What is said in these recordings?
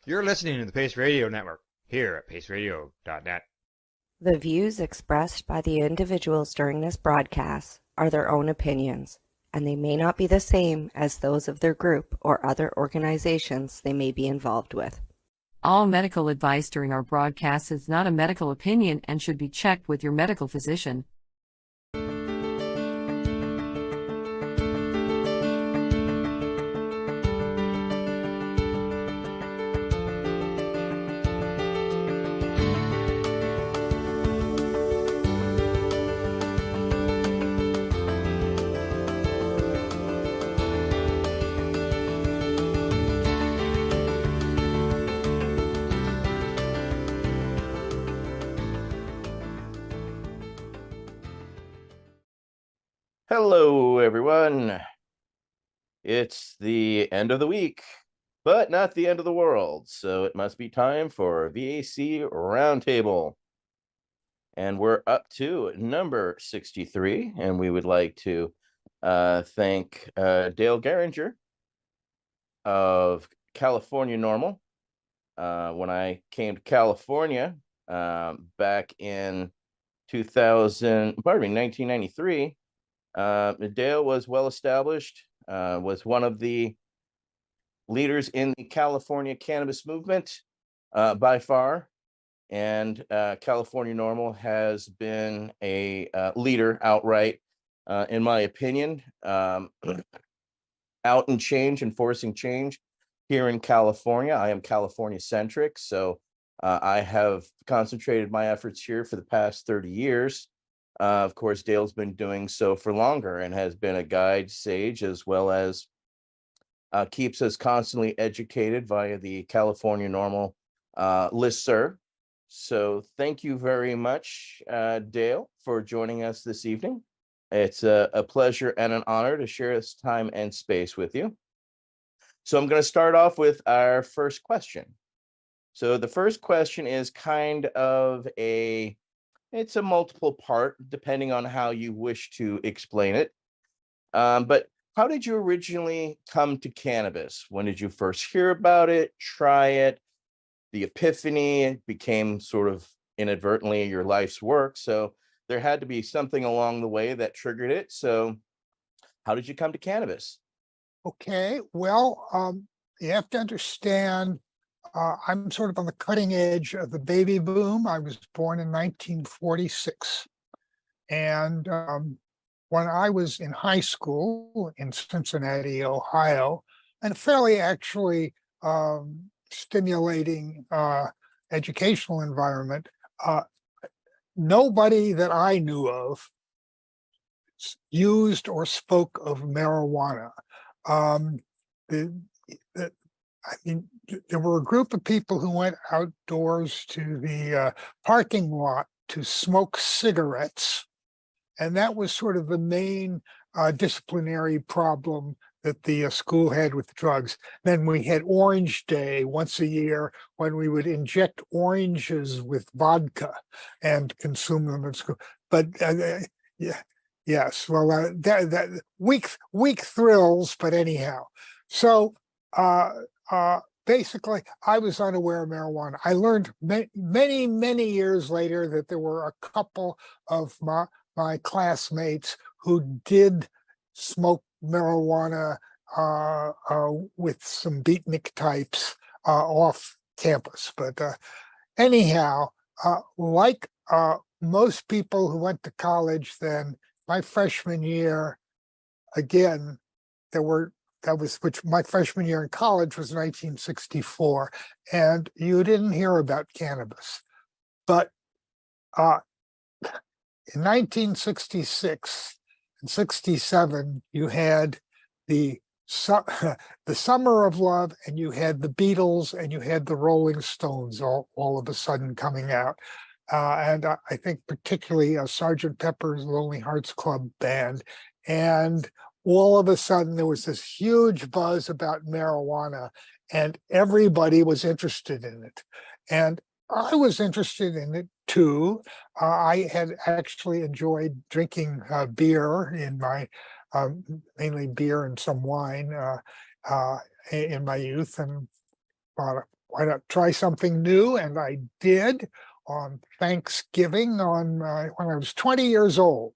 You're listening to the Pace Radio Network here at paceradio.net. The views expressed by the individuals during this broadcast are their own opinions, and they may not be the same as those of their group or other organizations they may be involved with. All medical advice during our broadcast is not a medical opinion and should be checked with your medical physician. Hello, everyone. It's the end of the week, but not the end of the world. So it must be time for V.A.C. Roundtable. And we're up to number 63. And we would like to thank Dale Gieringer of California Normal. When I came to California back in 1993, Dale was well established, was one of the leaders in the California cannabis movement by far, and California Normal has been a leader outright, in my opinion, out in change, enforcing change here in California. I am California centric, so I have concentrated my efforts here for the past 30 years. Of course, Dale's been doing so for longer and has been a guide, sage, as well as keeps us constantly educated via the California Normal listserv. So thank you very much, Dale, for joining us this evening. It's a pleasure and an honor to share this time and space with you. So I'm going to start off with our first question. So the first question is kind of it's a multiple part, depending on how you wish to explain it. But how did you originally come to cannabis? When did you first hear about it, try it, the epiphany? It became sort of inadvertently your life's work. So there had to be something along the way that triggered it. So how did you come to cannabis? Okay, well, you have to understand, I'm sort of on the cutting edge of the baby boom. I was born in 1946. And when I was in high school in Cincinnati, Ohio, and a fairly actually stimulating educational environment, nobody that I knew of used or spoke of marijuana. There were a group of people who went outdoors to the parking lot to smoke cigarettes, and that was sort of the main disciplinary problem that the school had with drugs. Then we had Orange Day once a year when we would inject oranges with vodka and consume them at school. But yeah, yes, well, that weak thrills, but anyhow. So basically, I was unaware of marijuana. I learned many years later that there were a couple of my classmates who did smoke marijuana with some beatnik types off campus. But anyhow, like most people who went to college then, my freshman year, again, my freshman year in college was 1964, and you didn't hear about cannabis. But in 1966 and 67, you had the Summer of Love, and you had the Beatles, and you had the Rolling Stones all of a sudden coming out. And I think particularly Sgt. Pepper's Lonely Hearts Club Band. And all of a sudden, there was this huge buzz about marijuana, and everybody was interested in it. And I was interested in it too. I had actually enjoyed drinking beer in my, mainly beer and some wine in my youth, and thought, why not try something new? And I did on Thanksgiving when I was 20 years old.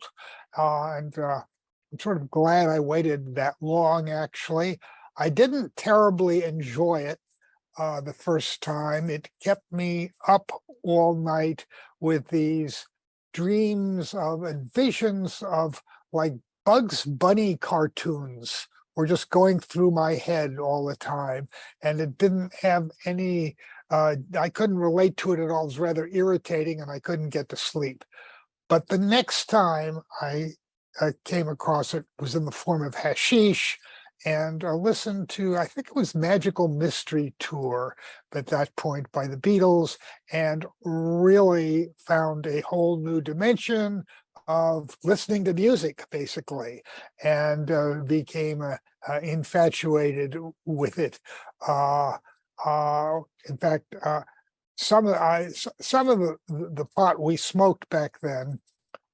I'm sort of glad I waited that long, actually. I didn't terribly enjoy it the first time. It kept me up all night with these dreams of and visions of like Bugs Bunny cartoons were just going through my head all the time. And it didn't have any, I couldn't relate to it at all. It was rather irritating and I couldn't get to sleep. But the next time I came across it was in the form of hashish, and listened to, I think it was Magical Mystery Tour at that point by the Beatles, and really found a whole new dimension of listening to music, basically, and became infatuated with it. In fact, some of the pot we smoked back then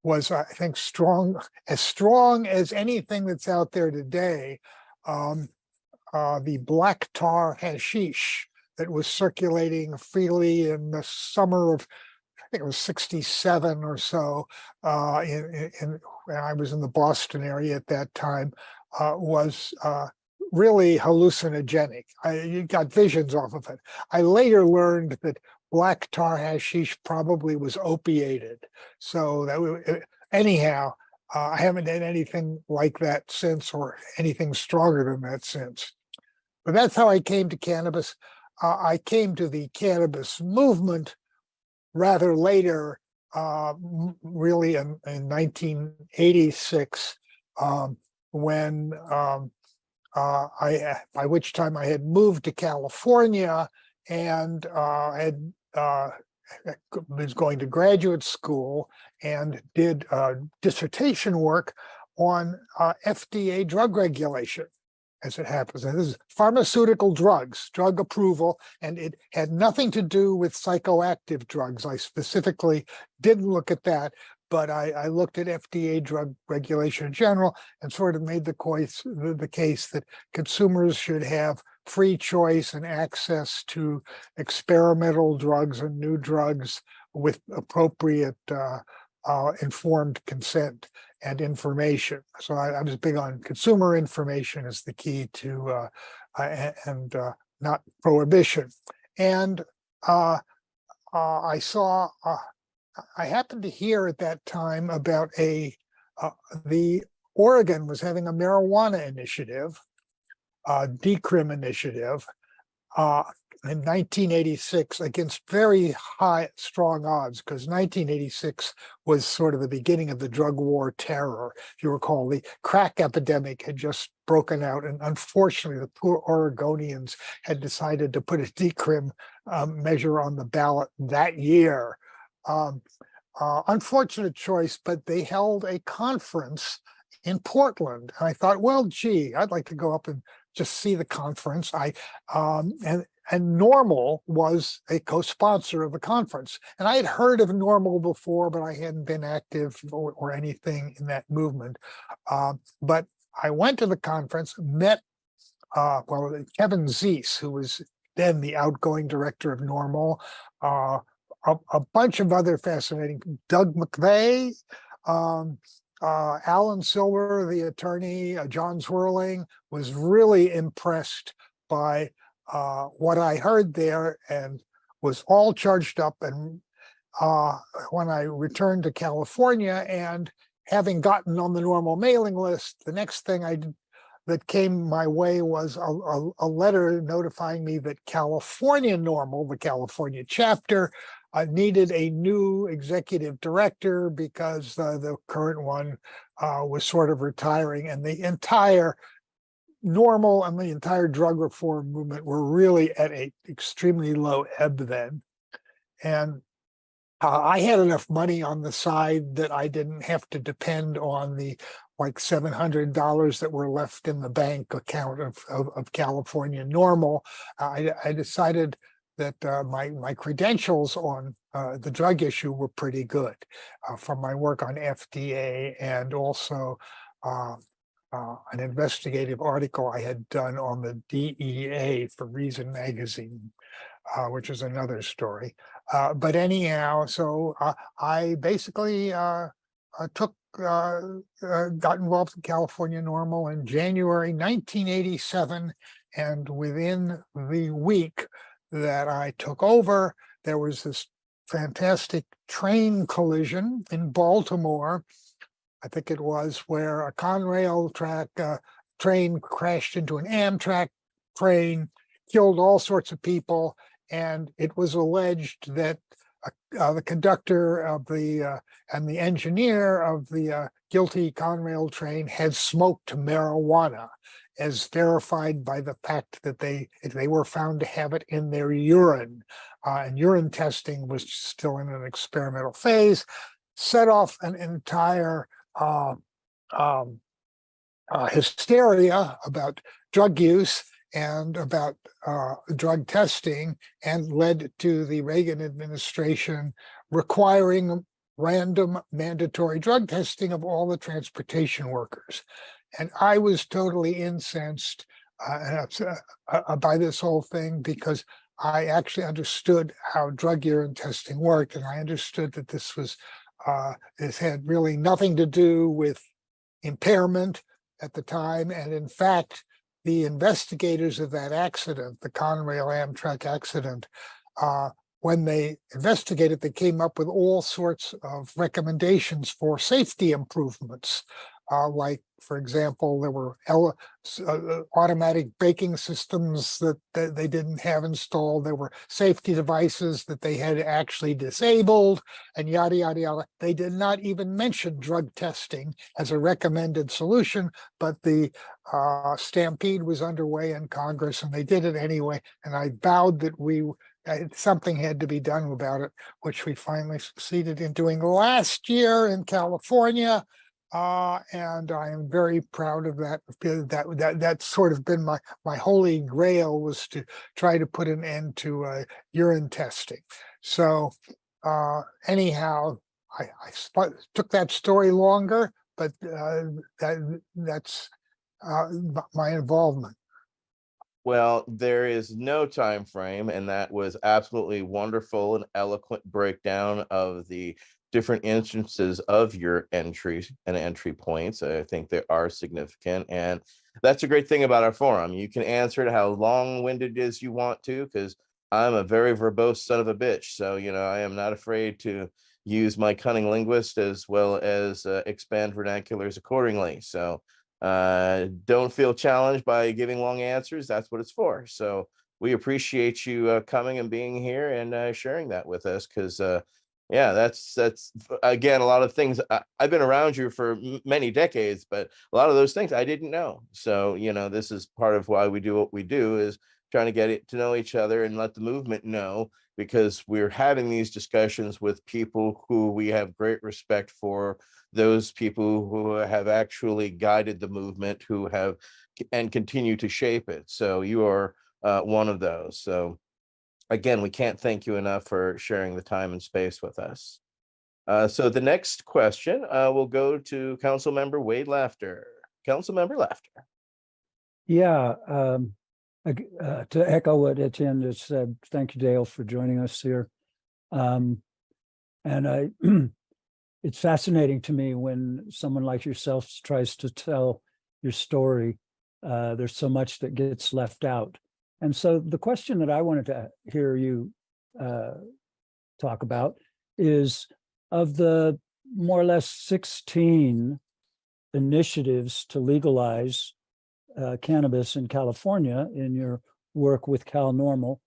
was, I think, strong as anything that's out there today. The black tar hashish that was circulating freely in the summer of, I think it was 67 or so, when I was in the Boston area at that time, was really hallucinogenic. You got visions off of it. I later learned that black tar hashish probably was opiated. So that anyhow, I haven't had anything like that since, or anything stronger than that since. But that's how I came to cannabis. I came to the cannabis movement rather later, really in 1986, when by which time I had moved to California and was going to graduate school and did dissertation work on FDA drug regulation, as it happens. And this is pharmaceutical drugs, drug approval, and it had nothing to do with psychoactive drugs. I specifically didn't look at that, but I looked at FDA drug regulation in general and sort of made the case that consumers should have free choice and access to experimental drugs and new drugs with appropriate informed consent and information. So I was big on consumer information as the key to, and not prohibition. And I happened to hear at that time about the Oregon was having a marijuana initiative, decrim initiative, in 1986 against very strong odds, because 1986 was sort of the beginning of the drug war terror. If you recall, the crack epidemic had just broken out, and unfortunately the poor Oregonians had decided to put a decrim measure on the ballot that year. Unfortunate choice, but they held a conference in Portland. And I thought, well, gee, I'd like to go up and just see the conference. And NORML was a co-sponsor of the conference. And I had heard of NORML before, but I hadn't been active or anything in that movement. But I went to the conference, met Kevin Zeese, who was then the outgoing director of NORML, a bunch of other fascinating, Doug McVeigh, Alan Silver, the attorney, John Swirling, was really impressed by what I heard there, and was all charged up. And when I returned to California, and having gotten on the NORML mailing list, the next thing that came my way was a letter notifying me that California NORML, the California chapter, needed a new executive director because the current one was sort of retiring, and the entire NORML and the entire drug reform movement were really at an extremely low ebb then. And I had enough money on the side that I didn't have to depend on the like $700 that were left in the bank account of California NORML. I decided that my credentials on the drug issue were pretty good from my work on FDA, and also an investigative article I had done on the DEA for Reason magazine. which is another story. But anyhow, so I basically got involved in California NORML in January 1987, and within the week that I took over, there was this fantastic train collision in Baltimore, I think it was, where a Conrail train crashed into an Amtrak train, killed all sorts of people, and it was alleged that the conductor of and the engineer of the guilty Conrail train had smoked marijuana, as verified by the fact that they were found to have it in their urine. And urine testing was still in an experimental phase, set off an entire hysteria about drug use and about drug testing, and led to the Reagan administration requiring random mandatory drug testing of all the transportation workers. And I was totally incensed by this whole thing, because I actually understood how drug urine testing worked, and I understood that this had really nothing to do with impairment at the time. And in fact, the investigators of that accident, the Conrail Amtrak accident, when they investigated, they came up with all sorts of recommendations for safety improvements. Like, for example, there were automatic braking systems that they didn't have installed. There were safety devices that they had actually disabled, and yada, yada, yada. They did not even mention drug testing as a recommended solution, but the stampede was underway in Congress, and they did it anyway. And I vowed that something had to be done about it, which we finally succeeded in doing last year in California. And I am very proud of that. That's sort of been my holy grail, was to try to put an end to urine testing. So anyhow, I took that story longer, but that's my involvement. Well, there is no time frame, and that was absolutely wonderful and eloquent breakdown of the different instances of your entries and entry points. I think they are significant, and that's a great thing about our forum. You can answer it how long-winded as you want to, because I'm a very verbose son of a bitch. So, I am not afraid to use my cunning linguist as well as expand vernaculars accordingly. So don't feel challenged by giving long answers. That's what it's for. So we appreciate you coming and being here and sharing that with us, because yeah, that's again, a lot of things. I've been around you for many decades, but a lot of those things I didn't know. So, this is part of why we do what we do, is trying to get to know each other and let the movement know, because we're having these discussions with people who we have great respect for, those people who have actually guided the movement, who have and continue to shape it. So you are one of those. So again, we can't thank you enough for sharing the time and space with us. So the next question will go to Councilmember Wade Laughter. Councilmember Laughter. Yeah, to echo what Etienne just said, thank you, Dale, for joining us here. And it's fascinating to me when someone like yourself tries to tell your story. There's so much that gets left out. And so the question that I wanted to hear you talk about is, of the more or less 16 initiatives to legalize cannabis in California in your work with CANORML,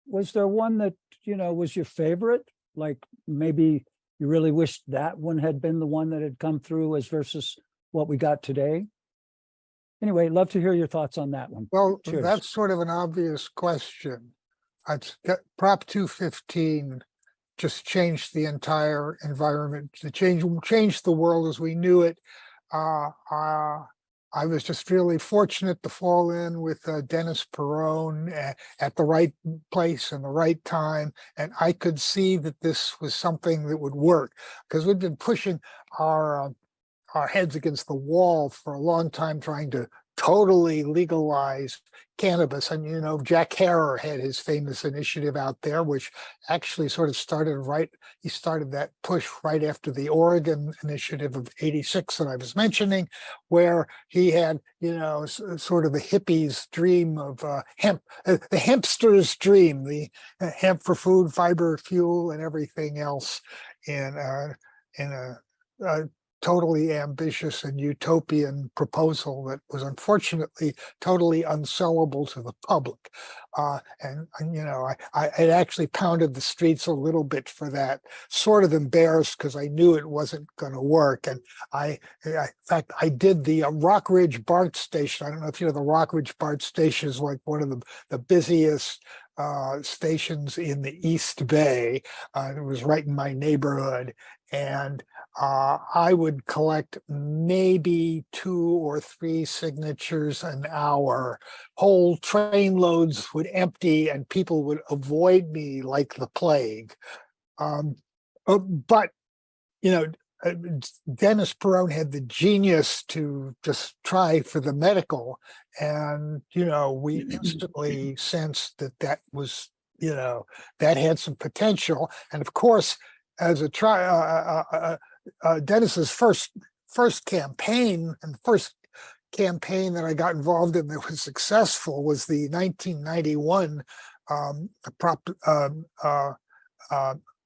was there one that, was your favorite? Like maybe you really wished that one had been the one that had come through as versus what we got today? Anyway, love to hear your thoughts on that one. Well, Cheers. That's sort of an obvious question. Prop 215 just changed the entire environment, changed the world as we knew it. I was just really fortunate to fall in with Dennis Perrone at the right place and the right time. And I could see that this was something that would work, because we've been pushing our heads against the wall for a long time, trying to totally legalize cannabis. And, you know, Jack Herer had his famous initiative out there, which actually sort of he started that push right after the Oregon initiative of '86 that I was mentioning, where he had, you know, sort of the hippie's dream of hemp, the hempster's dream, the hemp for food, fiber, fuel, and everything else in a totally ambitious and utopian proposal that was unfortunately totally unsellable to the public. And you know, I had actually pounded the streets a little bit for that, sort of embarrassed because I knew it wasn't going to work. And in fact, I did the Rock Ridge BART station. I don't know if you know, the Rock Ridge BART station is like one of the busiest stations in the East Bay. It was right in my neighborhood. And I would collect maybe 2 or 3 signatures an hour. Whole train loads would empty and people would avoid me like the plague. But, you know, Dennis Perone had the genius to just try for the medical. And, you know, we instantly sensed that that was, you know, that had some potential. And of course, as a Dennis's first campaign, and the first campaign that I got involved in that was successful was the 1991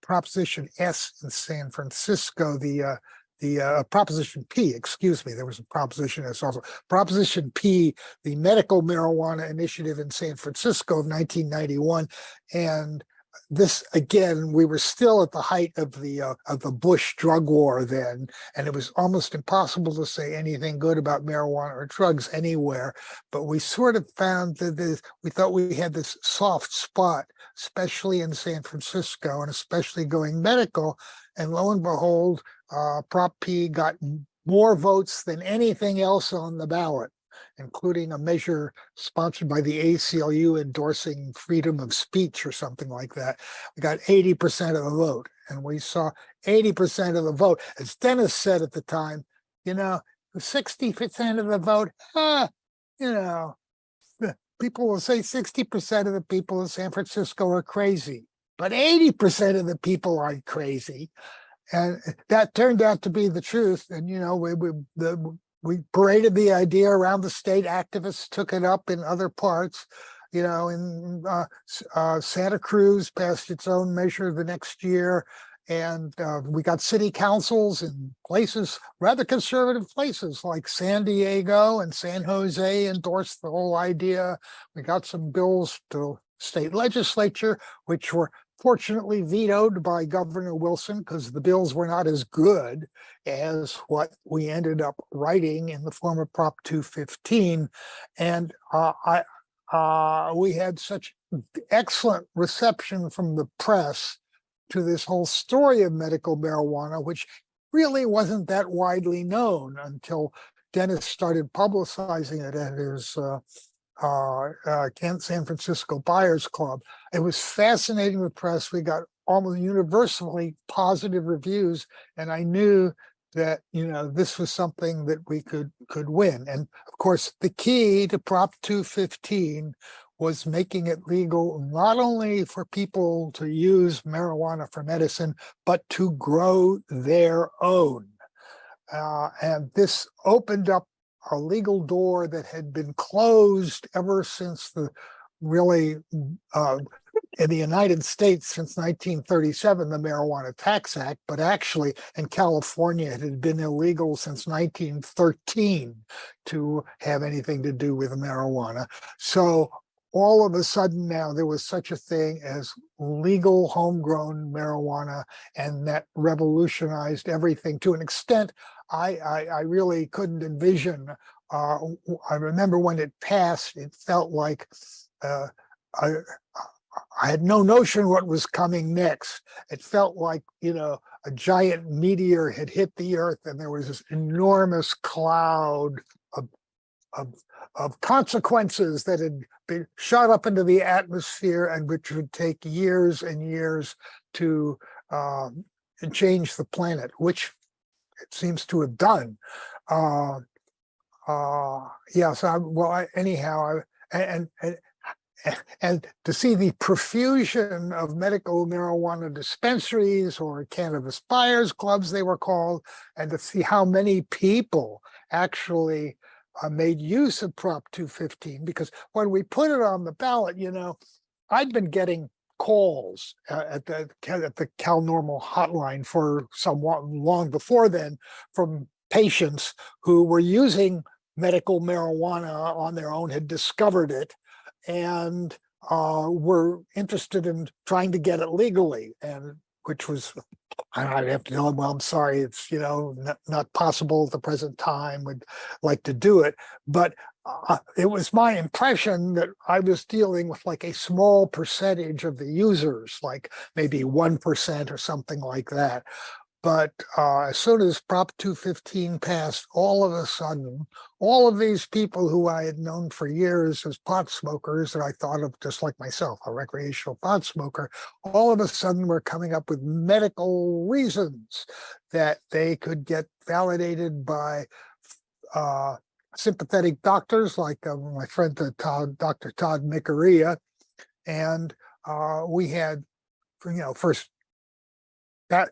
Proposition S in San Francisco, the Proposition P, excuse me, there was a Proposition S also. Proposition P, the medical marijuana initiative in San Francisco of 1991. And this, again, we were still at the height of the Bush drug war then, and it was almost impossible to say anything good about marijuana or drugs anywhere. But we sort of found that we thought we had this soft spot, especially in San Francisco, and especially going medical. And lo and behold, Prop P got more votes than anything else on the ballot, including a measure sponsored by the ACLU endorsing freedom of speech or something like that. We got 80% of the vote, and we saw 80% of the vote. As Dennis said at the time, you know, 60% of the vote, you know, people will say 60% of the people in San Francisco are crazy, but 80% of the people aren't crazy. And that turned out to be the truth. And, you know, we paraded the idea around the state. Activists took it up in other parts. You know, in Santa Cruz passed its own measure the next year. And we got city councils in places, rather conservative places like San Diego and San Jose endorsed the whole idea. We got some bills to state legislature, which were fortunately vetoed by Governor Wilson because the bills were not as good as what we ended up writing in the form of Prop 215. And we had such excellent reception from the press to this whole story of medical marijuana, which really wasn't that widely known until Dennis started publicizing it at his San Francisco Buyers Club. It was fascinating with press. We got almost universally positive reviews, and I knew that, you know, this was something that we could win. And of course, the key to Prop 215 was making it legal not only for people to use marijuana for medicine, but to grow their own. And this opened up a legal door that had been closed ever since in the United States since 1937, the Marijuana Tax Act, but actually in California, it had been illegal since 1913 to have anything to do with marijuana. So all of a sudden now there was such a thing as legal homegrown marijuana, and that revolutionized everything to an extent I really couldn't envision. I remember when it passed, it felt like I had no notion what was coming next. It felt like, you know, a giant meteor had hit the earth and there was this enormous cloud of consequences that had been shot up into the atmosphere and which would take years and years to change the planet, which it seems to have done. Yes, anyhow, and to see the profusion of medical marijuana dispensaries or cannabis buyers clubs, they were called, and to see how many people actually made use of Prop 215, because when we put it on the ballot, I'd been getting calls at the CANORML hotline for somewhat long before then from patients who were using medical marijuana on their own, had discovered it, and were interested in trying to get it legally, and which was, I'd have to tell them, well, I'm sorry, it's not possible at the present time. Would like to do it, but it was my impression that I was dealing with like a small percentage of the users, like maybe 1% or something like that. But as soon as Prop 215 passed, all of a sudden, all of these people who I had known for years as pot smokers, that I thought of just like myself, a recreational pot smoker, all of a sudden were coming up with medical reasons that they could get validated by sympathetic doctors like my friend Dr. Todd Micarea. And we had, first that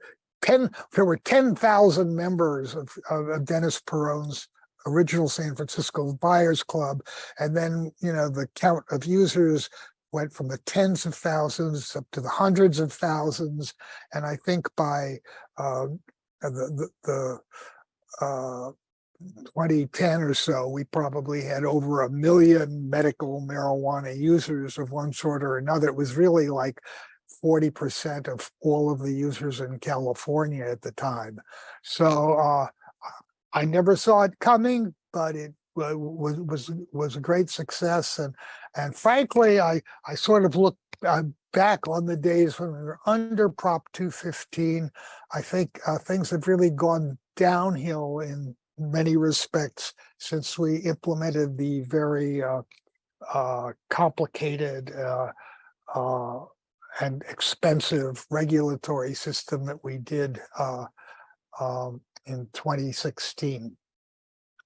there were 10,000 members of Dennis Peron's original San Francisco Buyers Club. And then, the count of users went from the tens of thousands up to the hundreds of thousands. And I think by the 2010 or so, we probably had over 1 million medical marijuana users of one sort or another. It was really like 40% of all of the users in California at the time. So I never saw it coming, but it was a great success. And frankly, I sort of look back on the days when we were under Prop 215. I think things have really gone downhill in many respects since we implemented the very complicated and expensive regulatory system that we did in 2016,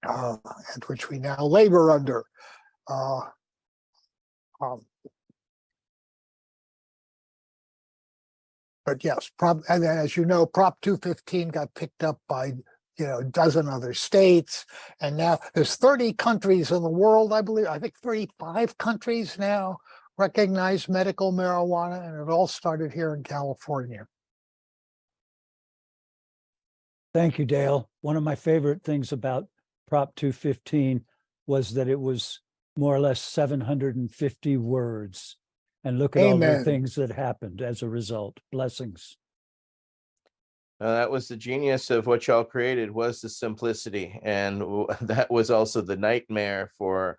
and which we now labor under. But yes, and then, as you know, Prop 215 got picked up by a dozen other states, and now there's 30 countries in the world, I believe. I think 35 countries now recognize medical marijuana, and it all started here in California. Thank you, Dale. One of my favorite things about Prop 215 was that it was more or less 750 words. And look at all the things that happened as a result. Blessings. That was the genius of what y'all created, was the simplicity. And that was also the nightmare for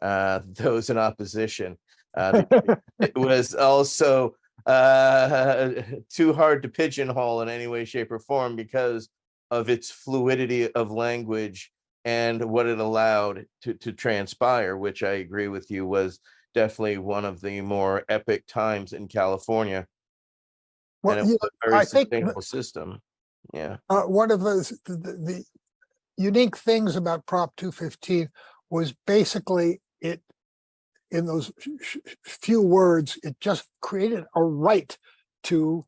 those in opposition. It was also too hard to pigeonhole in any way, shape, or form because of its fluidity of language and what it allowed to transpire, which I agree with you was definitely one of the more epic times in California. Well, and it was a very sustainable system. Yeah. One of the unique things about Prop 215 was basically it, in those few words, it just created a right to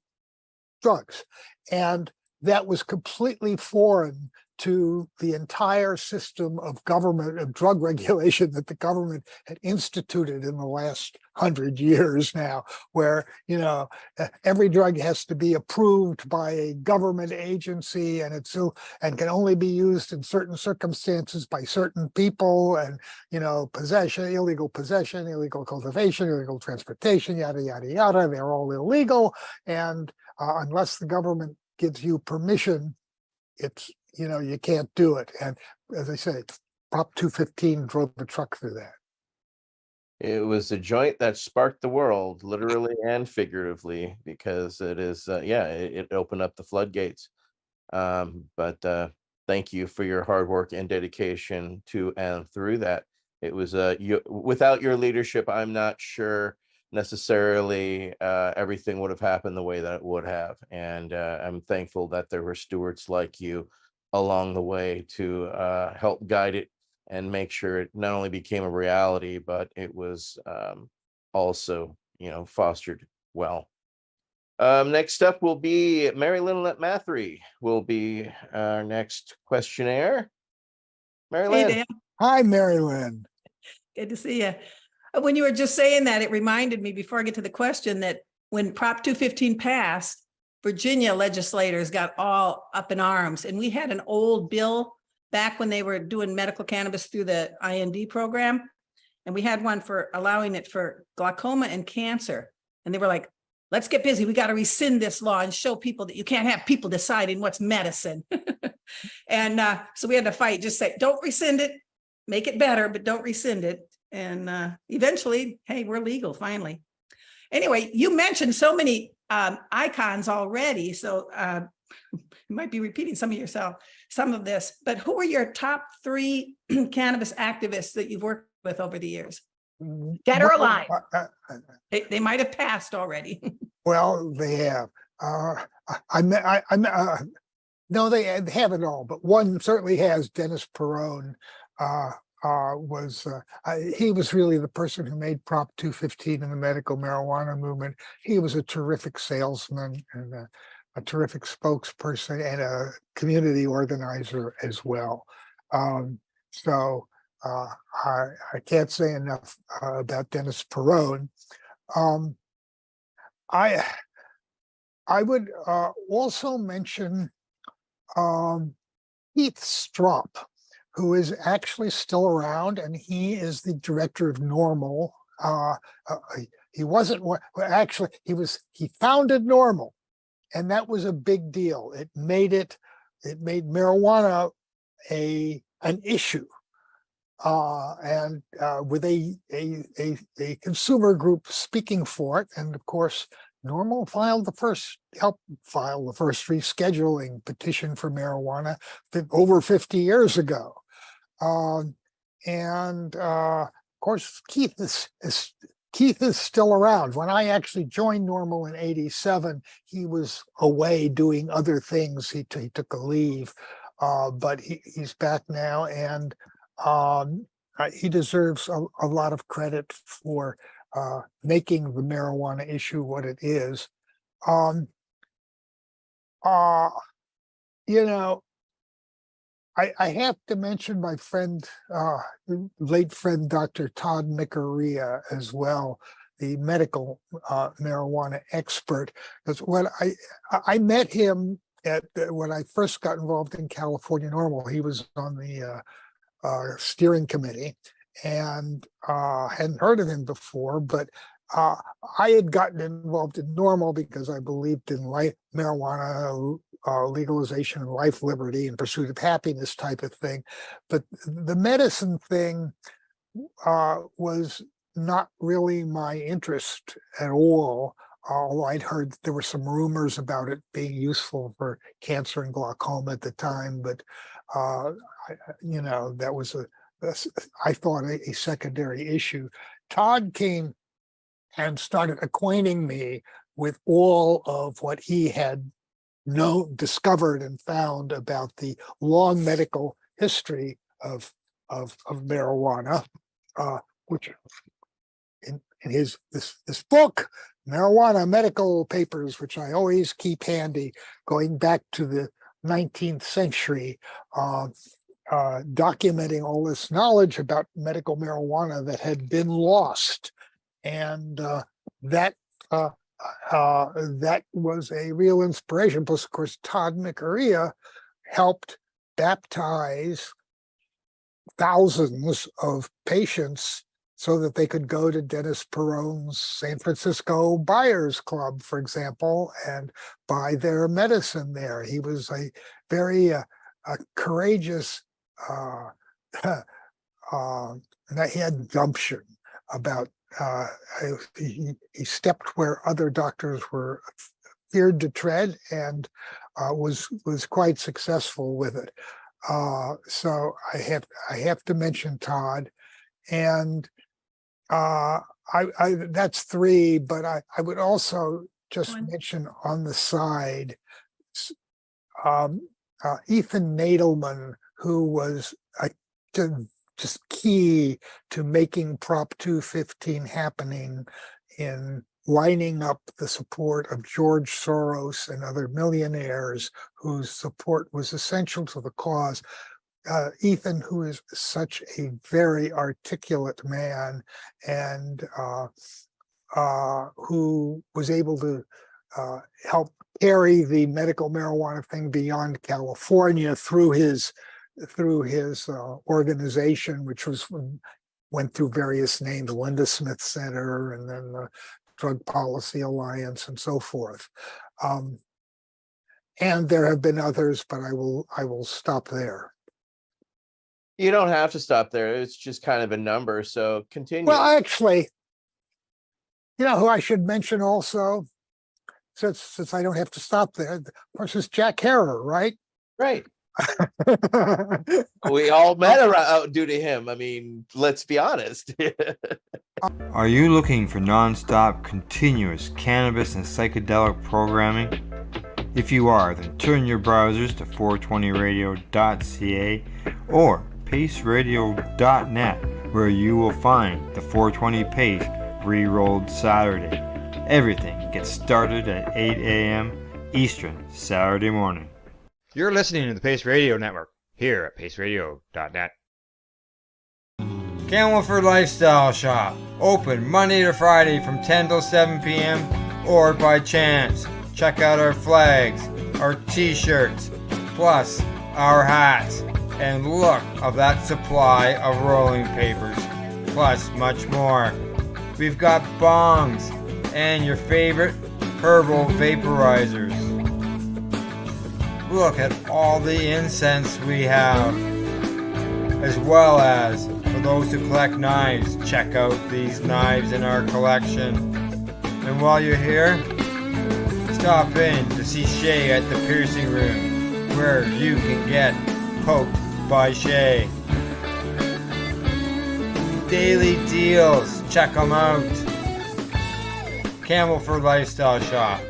drugs. And that was completely foreign to the entire system of government, of drug regulation that the government had instituted in the last 100 years now, where, every drug has to be approved by a government agency, and and can only be used in certain circumstances by certain people, and, possession, illegal cultivation, illegal transportation, yada, yada, yada. They're all illegal. And unless the government gives you permission, it's, you can't do it. And as I say, Prop 215 drove the truck through that. It was a joint that sparked the world, literally and figuratively, because it is, it opened up the floodgates. But thank you for your hard work and dedication to and through that. It was without your leadership, I'm not sure necessarily everything would have happened the way that it would have. And I'm thankful that there were stewards like you along the way to help guide it and make sure it not only became a reality, but it was also, fostered well. Next up will be Mary Lynn Mathery will be our next questionnaire. Mary Hey, Lynn. Dan. Hi, Mary Lynn. Good to see you. When you were just saying that, it reminded me before I get to the question that when Prop 215 passed, Virginia legislators got all up in arms. And we had an old bill back when they were doing medical cannabis through the IND program. And we had one for allowing it for glaucoma and cancer. And they were like, let's get busy. We got to rescind this law and show people that you can't have people deciding what's medicine. And so we had to fight, just say, don't rescind it, make it better, but don't rescind it. And eventually, hey, we're legal finally. Anyway, you mentioned so many icons already, so you might be repeating some of this, but who are your top 3 cannabis activists that you've worked with over the years? Dead or alive? They might have passed already. Well, they have. No, they haven't all, but one certainly has. Dennis Perrone he was really the person who made Prop 215 in the medical marijuana movement. He was a terrific salesman and a terrific spokesperson and a community organizer as well. So I can't say enough about Dennis Perrone. I would also mention Keith Stroup, who is actually still around, and he is the director of NORML. He wasn't actually, he founded NORML, and that was a big deal. It made marijuana an issue, and with a consumer group speaking for it. And of course, NORML helped file the first rescheduling petition for marijuana over 50 years ago. Of course, Keith is still around. When I actually joined NORML in '87, he was away doing other things. He took a leave, but he's back now, and he deserves a lot of credit for making the marijuana issue what it is. I have to mention my friend, late friend, Dr. Todd Miccaria as well, the medical marijuana expert. Because when I met him when I first got involved in California NORML, he was on the steering committee, and hadn't heard of him before, but I had gotten involved in NORML because I believed in marijuana legalization and life, liberty, and pursuit of happiness type of thing. But the medicine thing was not really my interest at all, although I'd heard there were some rumors about it being useful for cancer and glaucoma at the time. But that was I thought a secondary issue. Todd came and started acquainting me with all of what he had discovered and found about the long medical history of marijuana, which in this book, Marijuana Medical Papers, which I always keep handy, going back to the 19th century, documenting all this knowledge about medical marijuana that had been lost. And that was a real inspiration. Plus, of course, Todd Miccaria helped baptize thousands of patients so that they could go to Dennis Perrone's San Francisco Buyers Club, for example, and buy their medicine there. He was a very courageous, he had gumption about he stepped where other doctors were feared to tread, and was quite successful with it. So I have to mention Todd, and that's 3. But I would also just mention on the side Ethan Nadelman, who was just key to making Prop 215 happening, in lining up the support of George Soros and other millionaires whose support was essential to the cause. Ethan, who is such a very articulate man and who was able to help carry the medical marijuana thing beyond California through his organization, which went through various names, Linda Smith Center, and then the Drug Policy Alliance, and so forth. And there have been others, but I will stop there. You don't have to stop there. It's just kind of a number. So continue. Well, actually, you know who I should mention also, since I don't have to stop there, of course, is Jack Herer, right? Right. We all met around due to him. I mean, let's be honest. Are you looking for non-stop, continuous cannabis and psychedelic programming? If you are, then turn your browsers to 420radio.ca or paceradio.net, where you will find the 420 Pace re-rolled Saturday. Everything gets started at 8 a.m. Eastern Saturday morning. You're listening to the Pace Radio Network here at paceradio.net. Camelford Lifestyle Shop, open Monday to Friday from 10 till 7 p.m. or by chance. Check out our flags, our t-shirts, plus our hats, and look of that supply of rolling papers, plus much more. We've got bongs and your favorite herbal vaporizers. Look at all the incense we have, as well as for those who collect knives, check out these knives in our collection. And while you're here, stop in to see Shay at the piercing room, where you can get poked by Shay. Daily deals, check them out. Camelford Lifestyle Shop,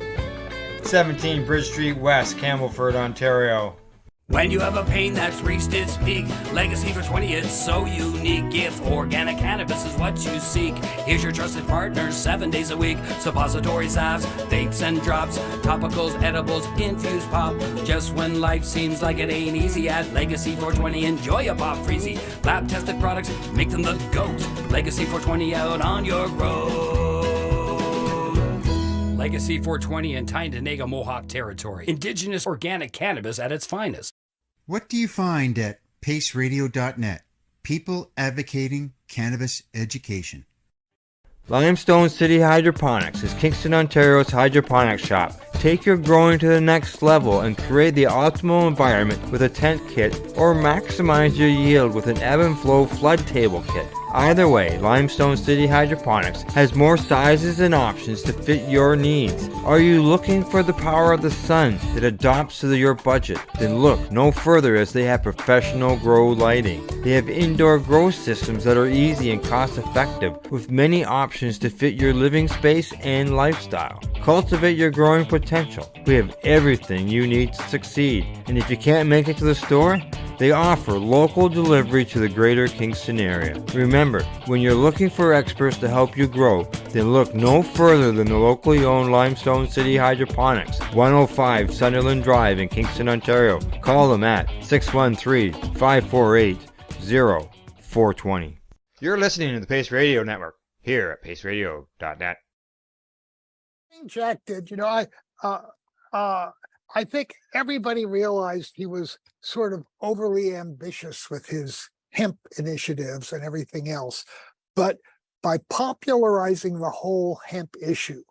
17 Bridge Street West, Camelford, Ontario. When you have a pain that's reached its peak, Legacy for 20, it's so unique. If organic cannabis is what you seek, here's your trusted partner 7 days a week. Suppository salves, vapes and drops, topicals, edibles, infused pop. Just when life seems like it ain't easy, at Legacy 420, enjoy a pop freezy. Lab tested products, make them the GOAT. Legacy 420 out on your road. Legacy 420 in Tyendinaga Mohawk territory. Indigenous organic cannabis at its finest. What do you find at paceradio.net? People advocating cannabis education. Limestone City Hydroponics is Kingston, Ontario's hydroponics shop. Take your growing to the next level and create the optimal environment with a tent kit, or maximize your yield with an ebb and flow flood table kit. Either way, Limestone City Hydroponics has more sizes and options to fit your needs. Are you looking for the power of the sun that adapts to your budget? Then look no further, as they have professional grow lighting. They have indoor grow systems that are easy and cost effective, with many options to fit your living space and lifestyle. Cultivate your growing potential. We have everything you need to succeed. And if you can't make it to the store, they offer local delivery to the greater Kingston area. Remember, when you're looking for experts to help you grow, then look no further than the locally owned Limestone City Hydroponics, 105 Sunderland Drive in Kingston, Ontario. Call them at 613-548-0420. You're listening to the Pace Radio Network here at paceradio.net. Jack did, I think everybody realized he was sort of overly ambitious with his hemp initiatives and everything else. But by popularizing the whole hemp issue,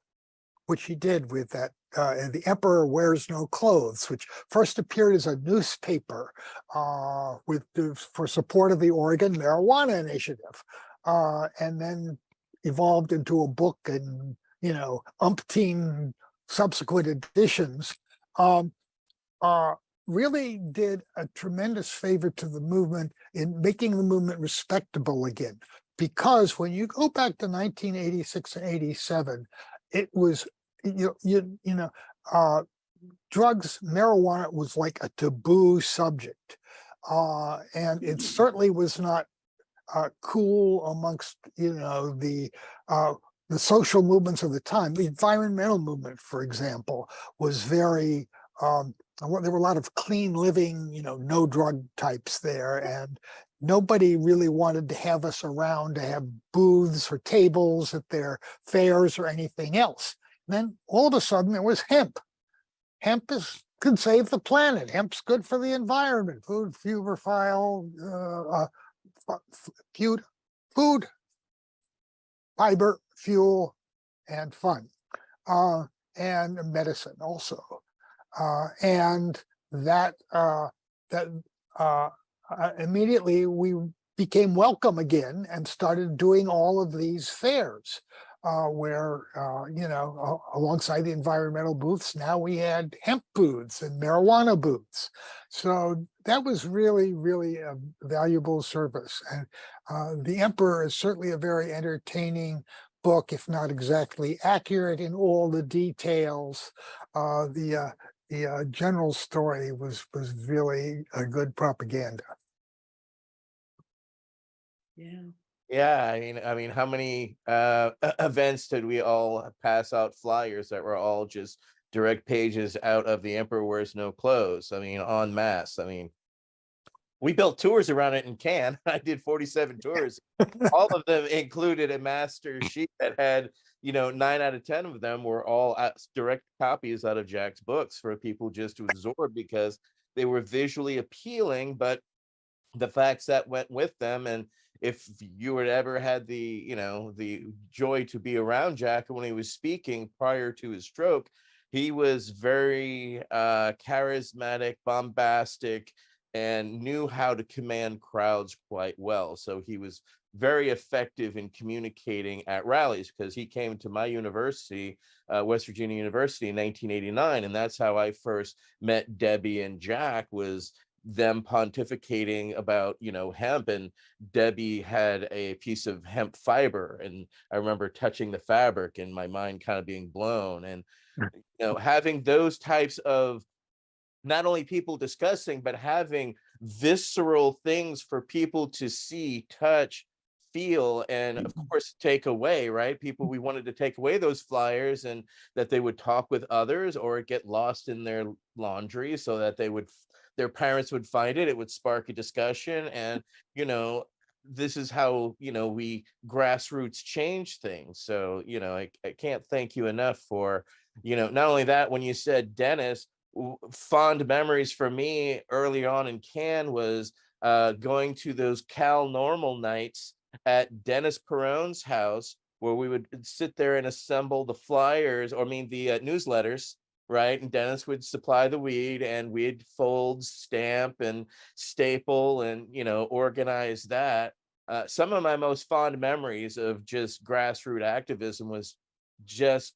which he did with that, The Emperor Wears No Clothes, which first appeared as a newspaper for support of the Oregon Marijuana Initiative, and then evolved into a book and, umpteen subsequent editions. Really did a tremendous favor to the movement in making the movement respectable again. Because when you go back to 1986 and 87, it was, drugs, marijuana was like a taboo subject. And it certainly was not cool amongst, the social movements of the time. The environmental movement, for example, was very, there were a lot of clean living, no drug types there, and nobody really wanted to have us around to have booths or tables at their fairs or anything else. And then all of a sudden it was hemp. Hemp could save the planet. Hemp's good for the environment. Food, food, fiber, fuel, and fun, and medicine also. And that immediately we became welcome again and started doing all of these fairs, where, alongside the environmental booths, now we had hemp booths and marijuana booths. So that was really, really a valuable service. And The Emperor is certainly a very entertaining book, if not exactly accurate in all the details. The general story was really a good propaganda. Yeah. Yeah, I mean, how many events did we all pass out flyers that were all just direct pages out of The Emperor Wears No Clothes? I mean, en masse. I mean, we built tours around it in Cannes. I did 47 tours. All of them included a master sheet that had, 9 out of 10 of them were all direct copies out of Jack's books for people just to absorb because they were visually appealing, but the facts that went with them. And if you had ever had the joy to be around Jack when he was speaking prior to his stroke, he was very charismatic, bombastic, and knew how to command crowds quite well. So he was very effective in communicating at rallies, because he came to my university, West Virginia University, in 1989, and that's how I first met Debbie and Jack, was them pontificating about hemp, and Debbie had a piece of hemp fiber, and I remember touching the fabric and my mind kind of being blown. And having those types of not only people discussing, but having visceral things for people to see, touch, feel, and of course take away, right? We wanted to take away those flyers, and that they would talk with others or get lost in their laundry, so that their parents would find it would spark a discussion. And this is how we grassroots change things. So I can't thank you enough for not only that. When you said Dennis, fond memories for me early on in Cannes was going to those CANORML nights at Dennis Peron's house, where we would sit there and assemble the flyers, the newsletters, right? And Dennis would supply the weed, and we'd fold, stamp, and staple, and organize that. Some of my most fond memories of just grassroots activism was just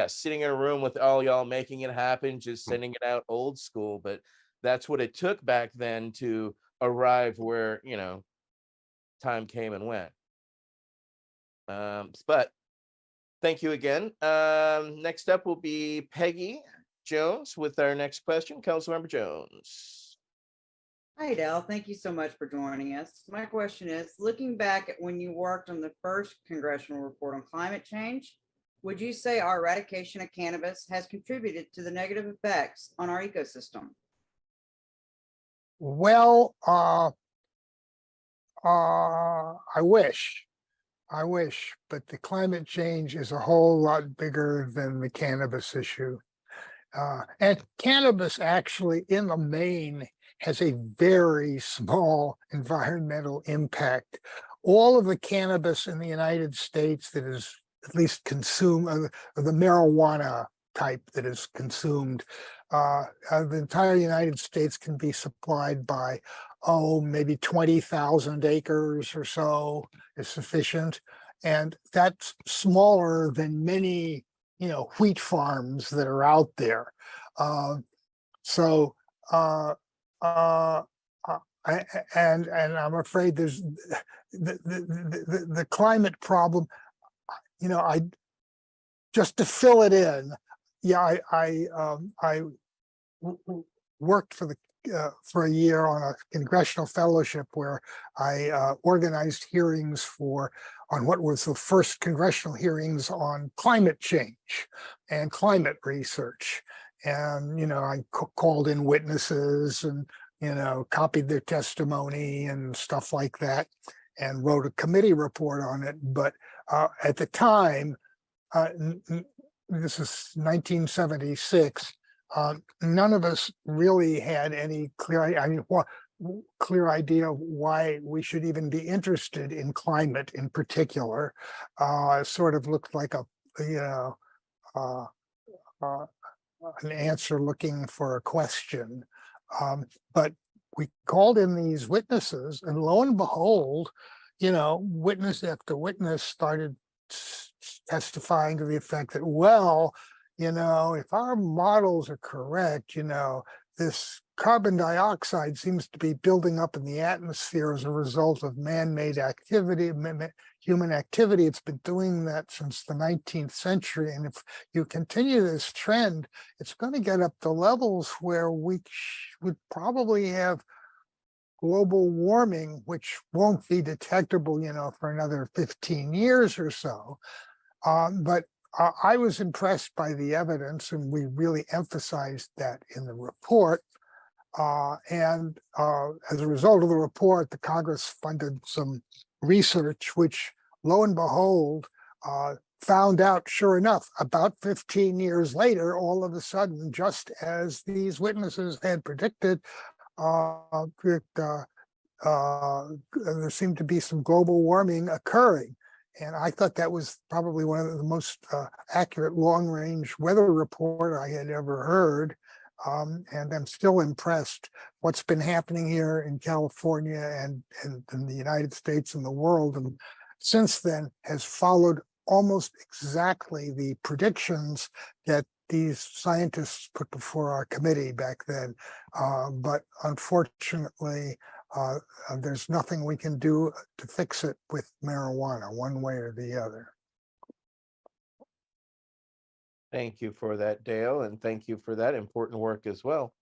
sitting in a room with all y'all, making it happen, just sending it out old school. But that's what it took back then to arrive where time came and went. But thank you again. Next up will be Peggy Jones with our next question. Councilmember Jones. Hi, Del. Thank you so much for joining us. My question is, looking back at when you worked on the first congressional report on climate change, would you say our eradication of cannabis has contributed to the negative effects on our ecosystem? Well, I wish, but the climate change is a whole lot bigger than the cannabis issue. And cannabis actually, in the main, has a very small environmental impact. All of the cannabis in the United States that is at least consumed, the marijuana type that is consumed, the entire United States can be supplied by, maybe 20,000 acres or so is sufficient. And that's smaller than many, wheat farms that are out there. And I'm afraid there's the climate problem. I just to fill it in. I worked for the for a year on a congressional fellowship where I organized hearings on what was the first congressional hearings on climate change and climate research. And, I called in witnesses and, copied their testimony and stuff like that, and wrote a committee report on it. But at the time, this is 1976, none of us really had any clear idea why we should even be interested in climate in particular. It sort of looked like an answer looking for a question. But we called in these witnesses, and lo and behold, witness after witness started testifying to the effect that, well, if our models are correct, this carbon dioxide seems to be building up in the atmosphere as a result of man-made activity, human activity. It's been doing that since the 19th century. And if you continue this trend, it's going to get up to levels where we would probably have global warming, which won't be detectable, for another 15 years or so. But I was impressed by the evidence, and we really emphasized that in the report. And as a result of the report, the Congress funded some research, which lo and behold, found out, sure enough, about 15 years later, all of a sudden, just as these witnesses had predicted, there seemed to be some global warming occurring. And I thought that was probably one of the most accurate long-range weather report I had ever heard. And I'm still impressed what's been happening here in California and in the United States and the world. And since then has followed almost exactly the predictions that these scientists put before our committee back then. But unfortunately, there's nothing we can do to fix it with marijuana, one way or the other. Thank you for that, Dale, and thank you for that important work as well.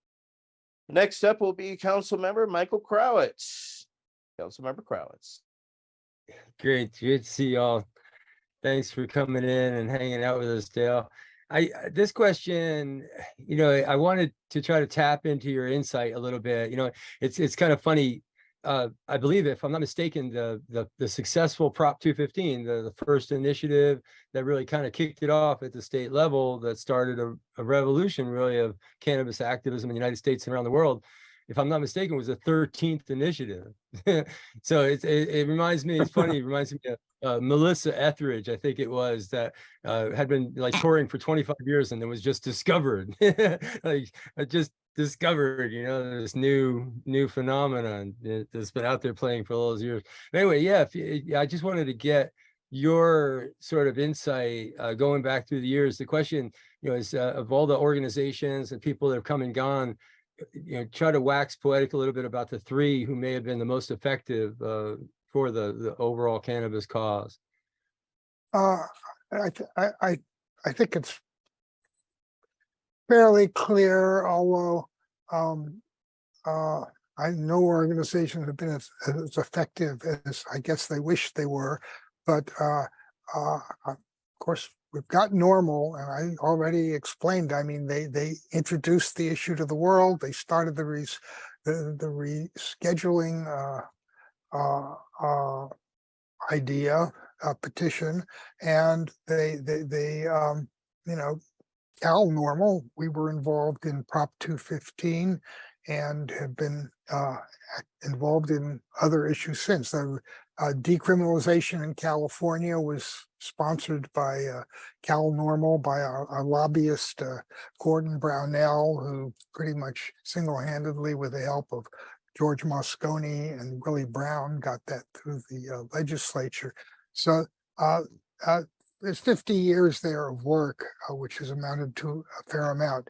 Next up will be Councilmember Michael Crowitz. Councilmember Crowitz. Great to see y'all. Thanks for coming in and hanging out with us, Dale. This question, I wanted to try to tap into your insight a little bit. It's kind of funny. I believe, if I'm not mistaken, the successful Prop 215, the first initiative that really kind of kicked it off at the state level, that started a revolution really of cannabis activism in the United States and around the world, if I'm not mistaken, was the 13th initiative. So it reminds me, it's funny, it reminds me of Melissa Etheridge, I think it was, that had been like touring for 25 years and then was just discovered, just discovered, this new phenomenon that's been out there playing for all those years. But anyway, yeah, I just wanted to get your sort of insight going back through the years. The question, is of all the organizations and people that have come and gone, try to wax poetic a little bit about the three who may have been the most effective for the overall cannabis cause. I think it's fairly clear, although I know organizations have been as effective as I guess they wish they were, but of course we've got NORML, and I already explained. I mean, they introduced the issue to the world. They started the rescheduling idea, petition, and they CANORML, we were involved in Prop 215 and have been involved in other issues since. The decriminalization in California was sponsored by CANORML, by our lobbyist, Gordon Brownell, who pretty much single-handedly, with the help of George Moscone and Willie Brown, got that through the legislature. So there's 50 years there of work, which has amounted to a fair amount.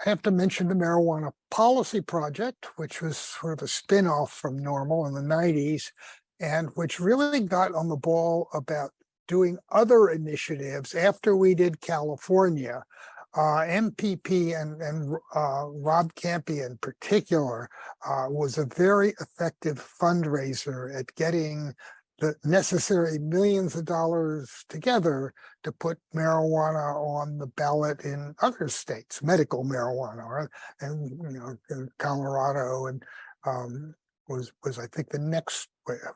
I have to mention the Marijuana Policy Project, which was sort of a spin-off from NORML in the 90s, and which really got on the ball about doing other initiatives after we did California. MPP and Rob Campy in particular was a very effective fundraiser at getting the necessary millions of dollars together to put marijuana on the ballot in other states, medical marijuana, and in Colorado and was I think the next.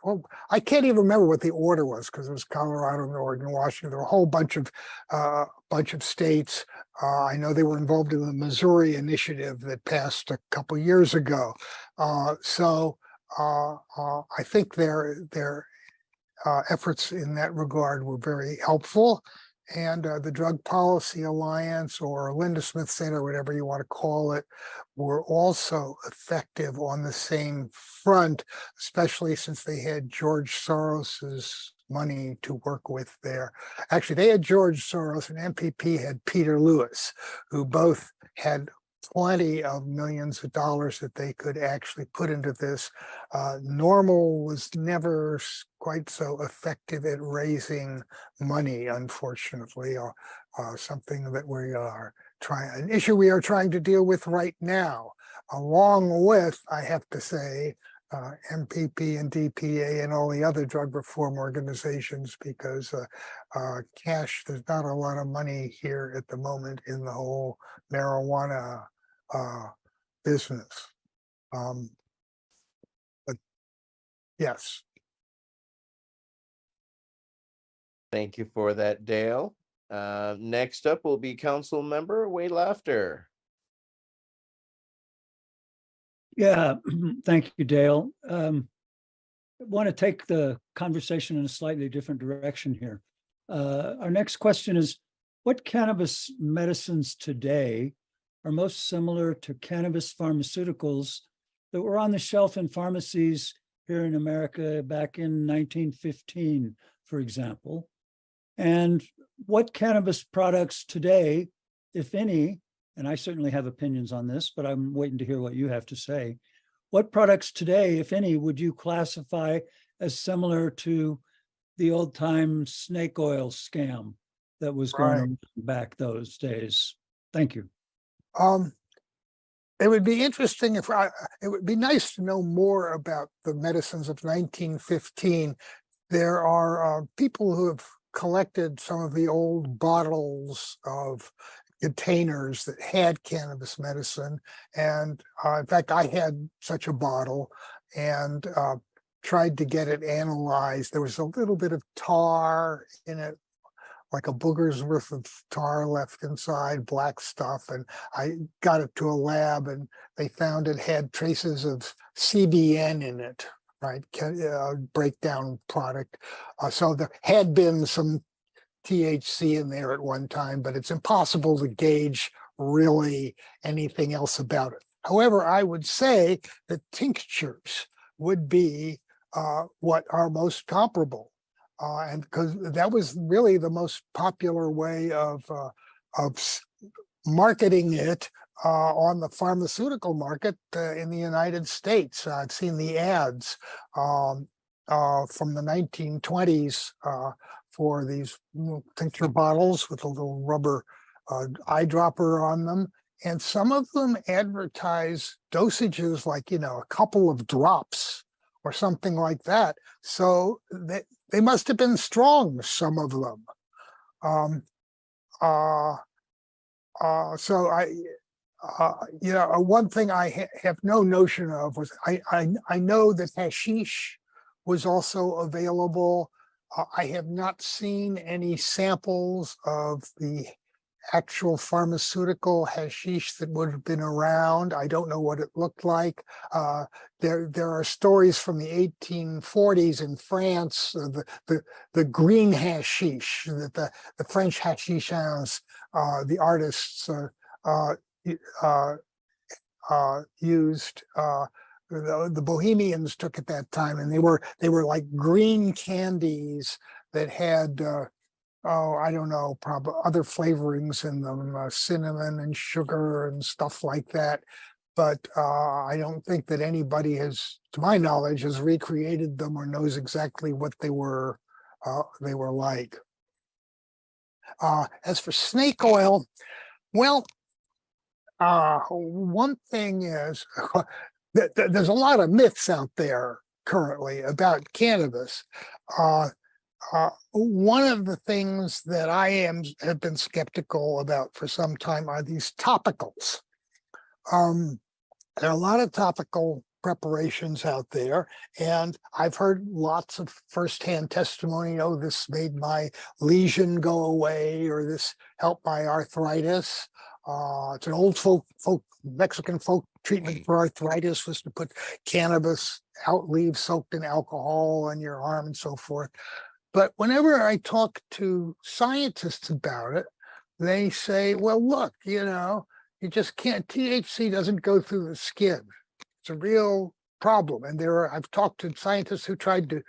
Well, I can't even remember what the order was because it was Colorado, Oregon, Washington. There were a whole bunch of states. I know they were involved in the Missouri initiative that passed a couple years ago. So I think their efforts in that regard were very helpful. And the Drug Policy Alliance or Linda Smith Center, whatever you want to call it, were also effective on the same front, especially since they had George Soros's money to work with there. Actually, they had George Soros and MPP had Peter Lewis, who both had plenty of millions of dollars that they could actually put into this. NORML was never quite so effective at raising money, unfortunately, something that we are an issue we are trying to deal with right now, along with, I have to say, MPP and DPA and all the other drug reform organizations, because cash, there's not a lot of money here at the moment in the whole marijuana business. But yes. Thank you for that, Dale. Next up will be Council Member Wade Laughter. Yeah, thank you, Dale. I want to take the conversation in a slightly different direction here. Our next question is, what cannabis medicines today are most similar to cannabis pharmaceuticals that were on the shelf in pharmacies here in America back in 1915, for example? And what cannabis products today, if any, and I certainly have opinions on this, but I'm waiting to hear what you have to say. What products today, if any, would you classify as similar to the old time snake oil scam that was going on back those days? Thank you. It would be interesting it would be nice to know more about the medicines of 1915. There are people who have collected some of the old bottles of containers that had cannabis medicine. And in fact, I had such a bottle and tried to get it analyzed. There was a little bit of tar in it, like a booger's worth of tar left inside, black stuff. And I got it to a lab and they found it had traces of CBN in it, right? Breakdown product. So there had been some THC in there at one time, but it's impossible to gauge really anything else about it. However, I would say that tinctures would be what are most comparable. And because that was really the most popular way of marketing it on the pharmaceutical market in the United States. I've seen the ads from the 1920s for these tincture bottles with a little rubber eyedropper on them. And some of them advertise dosages like, a couple of drops or something like that. So they must have been strong, some of them. So one thing I have no notion of was I know that hashish was also available. I have not seen any samples of the actual pharmaceutical hashish that would have been around. I don't know what it looked like. There are stories from the 1840s in France, the green hashish that the French hashishans, the artists used. The Bohemians took at that time, and they were like green candies that had I don't know, probably other flavorings in them, cinnamon and sugar and stuff like that. But I don't think that anybody has, to my knowledge, has recreated them or knows exactly what they were like. As for snake oil, Well, one thing is that there's a lot of myths out there currently about cannabis. One of the things that have been skeptical about for some time are these topicals. There are a lot of topical preparations out there, and I've heard lots of firsthand testimony. Oh, this made my lesion go away, or this helped my arthritis. It's an old Mexican folk treatment for arthritis was to put cannabis leaves soaked in alcohol on your arm and so forth. But whenever I talk to scientists about it, they say, well, look, you just can't, THC doesn't go through the skin. It's a real problem. And I've talked to scientists who tried to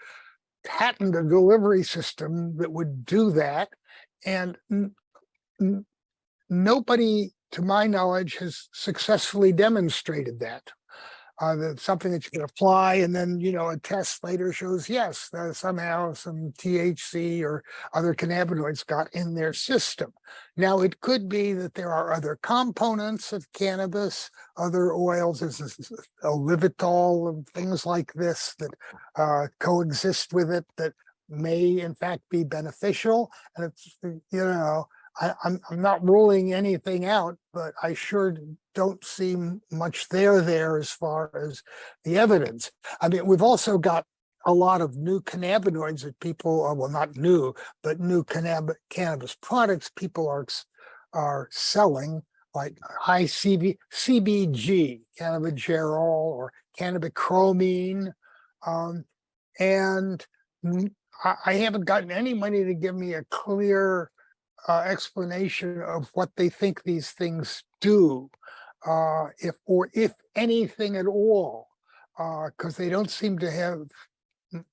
patent a delivery system that would do that. And nobody, to my knowledge, has successfully demonstrated that. That's something that you can apply, and then a test later shows yes, somehow some THC or other cannabinoids got in their system. Now it could be that there are other components of cannabis, other oils, there's olivitol and things like this that coexist with it that may in fact be beneficial. And it's I'm not ruling anything out, but I sure don't see much there as far as the evidence. I mean, we've also got a lot of new cannabinoids that people, well, not new, but new cannabis products people are selling, like high CBG, cannabigerol or cannabichromene. And I haven't gotten any money to give me a clear explanation of what they think these things do, if anything at all, because they don't seem to have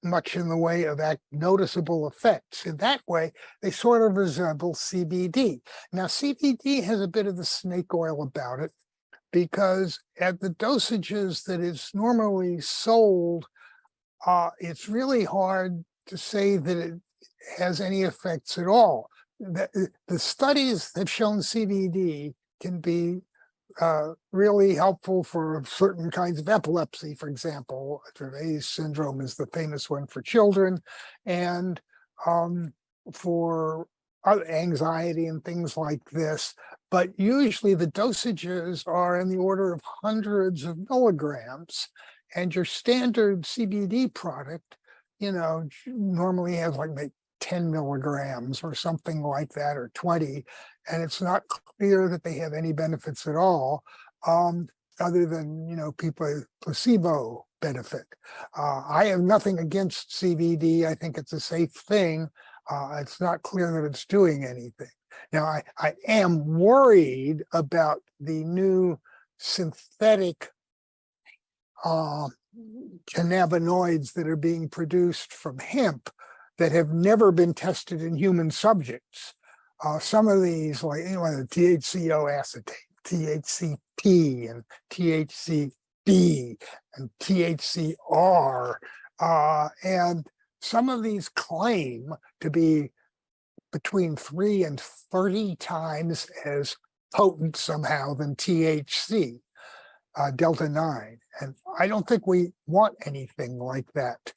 much in the way of noticeable effects. In that way, they sort of resemble CBD. Now, CBD has a bit of the snake oil about it, because at the dosages that it's normally sold, it's really hard to say that it has any effects at all. The studies have shown CBD can be really helpful for certain kinds of epilepsy, for example. Dravet syndrome is the famous one for children, and for anxiety and things like this. But usually the dosages are in the order of hundreds of milligrams, and your standard CBD product, normally has like maybe 10 milligrams or something like that, or 20, and it's not clear that they have any benefits at all, other than people placebo benefit. I have nothing against CBD. I think it's a safe thing. It's not clear that it's doing anything. Now, I am worried about the new synthetic cannabinoids that are being produced from hemp that have never been tested in human subjects. Some of these, like the THCO acetate, THCP, and THCB, and THCR, and some of these claim to be between 3 and 30 times as potent somehow than THC, Delta 9. And I don't think we want anything like that.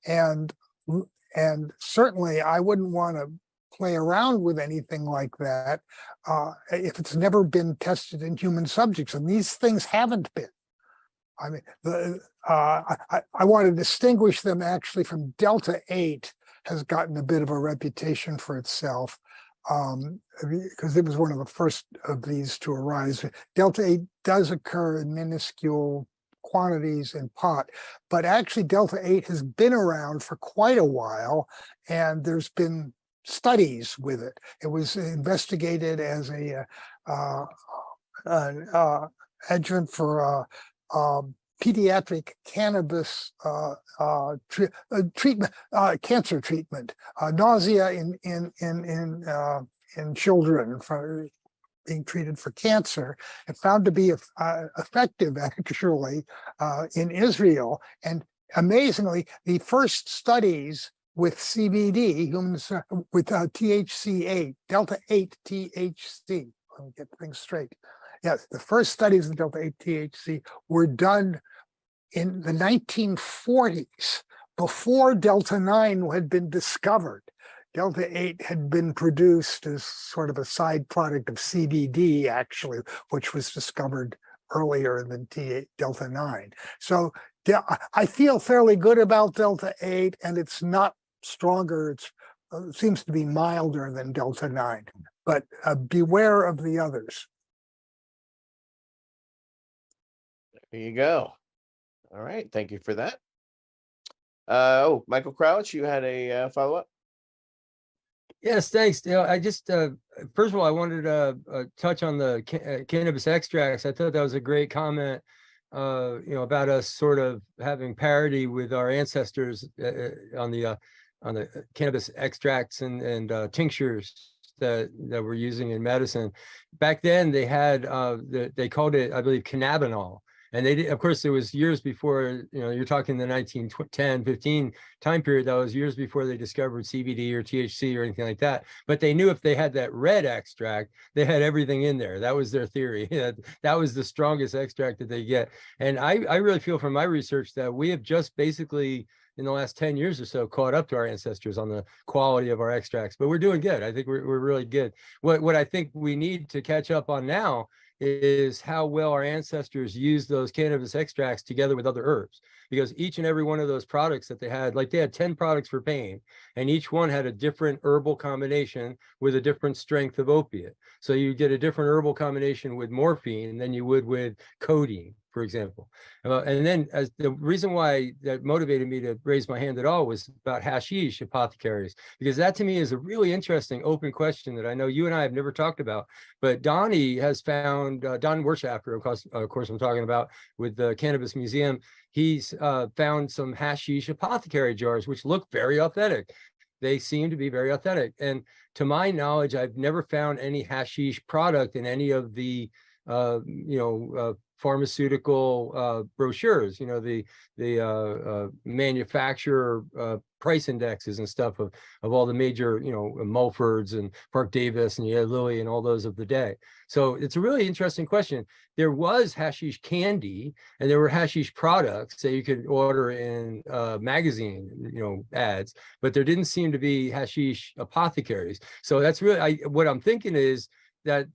And certainly I wouldn't want to play around with anything like that if it's never been tested in human subjects, and these things haven't been. I mean, I want to distinguish them actually from Delta 8 has gotten a bit of a reputation for itself, because it was one of the first of these to arise. Delta 8 does occur in minuscule quantities in pot, but actually Delta 8 has been around for quite a while, and there's been studies with it. It was investigated as an adjuvant for pediatric cannabis treatment, cancer treatment, nausea in children for being treated for cancer, and found to be effective actually in Israel. And amazingly, the first studies with CBD, with THC8, Delta 8 THC. Let me get things straight. Yes, the first studies of Delta 8 THC were done in the 1940s, before Delta 9 had been discovered. Delta 8 had been produced as sort of a side product of CBD, actually, which was discovered earlier than Delta 9. So I feel fairly good about Delta 8, and it's not stronger. It seems to be milder than Delta 9, but beware of the others. There you go. All right, thank you for that. Michael Crouch, you had a follow-up? Yes, thanks, Dale. I just, first of all, I wanted to touch on the cannabis extracts. I thought that was a great comment, about us sort of having parity with our ancestors on the cannabis extracts and tinctures that we're using in medicine. Back then, they had, they called it, I believe, cannabinol. And they did, of course, it was years before, you're talking the 1910, 15 time period. That was years before they discovered CBD or THC or anything like that. But they knew if they had that red extract, they had everything in there. That was their theory. That was the strongest extract that they get. And I really feel from my research that we have just basically, in the last 10 years or so, caught up to our ancestors on the quality of our extracts. But we're doing good. I think we're really good. What I think we need to catch up on now is how well our ancestors used those cannabis extracts together with other herbs, because each and every one of those products that they had 10 products for pain, and each one had a different herbal combination with a different strength of opiate. So you get a different herbal combination with morphine than you would with codeine, for example. And then as the reason why that motivated me to raise my hand at all was about hashish apothecaries, because that to me is a really interesting open question that I know you and I have never talked about. But Donnie has found, Don Wirtschafter, of course I'm talking about, with the Cannabis Museum, he's found some hashish apothecary jars, which look very authentic. They seem to be very authentic. And to my knowledge, I've never found any hashish product in any of the pharmaceutical brochures, the manufacturer price indexes and stuff of all the major, Mulfords and Park Davis and Lilly and all those of the day. So it's a really interesting question. There was hashish candy and there were hashish products that you could order in magazine, ads, but there didn't seem to be hashish apothecaries. So that's really, what I'm thinking is that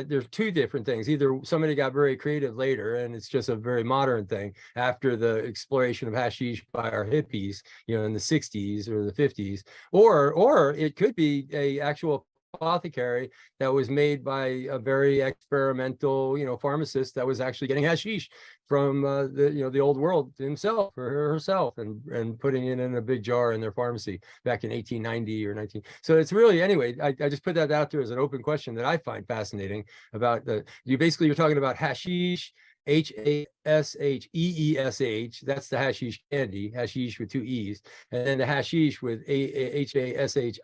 there's two different things. Either somebody got very creative later and it's just a very modern thing after the exploration of hashish by our hippies, in the 60s or the 50s, or it could be a actual apothecary that was made by a very experimental, pharmacist that was actually getting hashish from the old world himself or herself and putting it in a big jar in their pharmacy back in 1890 or 19. So it's really, anyway, I just put that out there as an open question that I find fascinating about you're talking about hashish, HASHEESH, that's the hashish candy, hashish with two E's, and then the hashish with HASHISH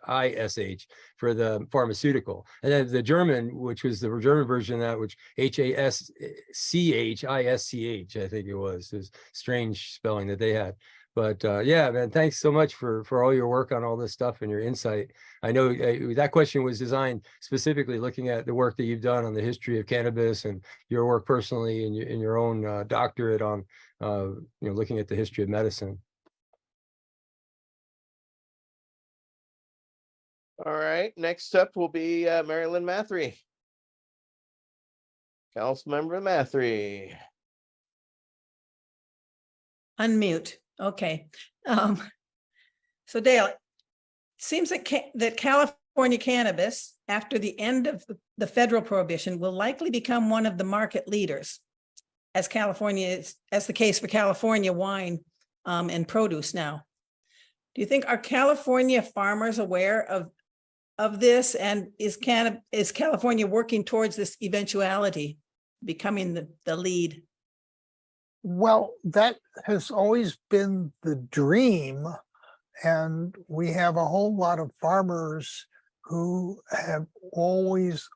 for the pharmaceutical. And then the German, which was the German version of that, which HASCHISCH, I think it was. It was strange spelling that they had. But yeah, man, thanks so much for all your work on all this stuff and your insight. I know that question was designed specifically looking at the work that you've done on the history of cannabis and your work personally in your own doctorate on, looking at the history of medicine. All right, next up will be Marilyn Mathry. Councilmember Mathry. Unmute. Okay. So Dale, it seems that California cannabis, after the end of the federal prohibition, will likely become one of the market leaders, as the case for California wine and produce now. Do you think are California farmers aware of this, and is California working towards this eventuality, becoming the lead? Well, that has always been the dream, and we have a whole lot of farmers who have always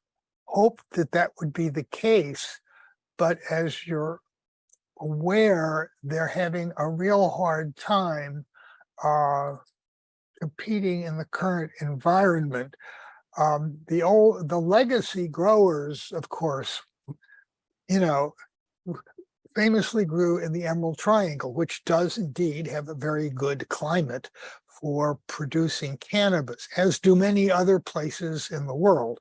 hoped that that would be the case. But as you're aware, they're having a real hard time competing in the current environment. The legacy growers, of course, famously grew in the Emerald Triangle, which does indeed have a very good climate for producing cannabis, as do many other places in the world.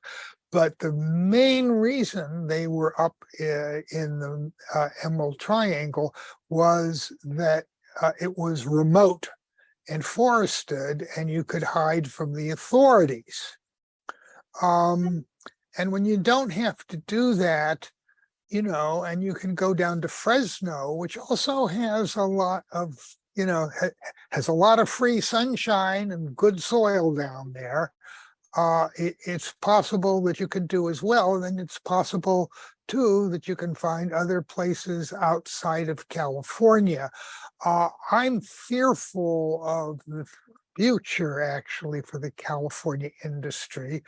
But the main reason they were up in the Emerald Triangle was that it was remote and forested, and you could hide from the authorities. And when you don't have to do that, and you can go down to Fresno, which also has a lot of, has a lot of free sunshine and good soil down there. It's possible that you can do as well. And then it's possible too that you can find other places outside of California. I'm fearful of the future actually for the California industry,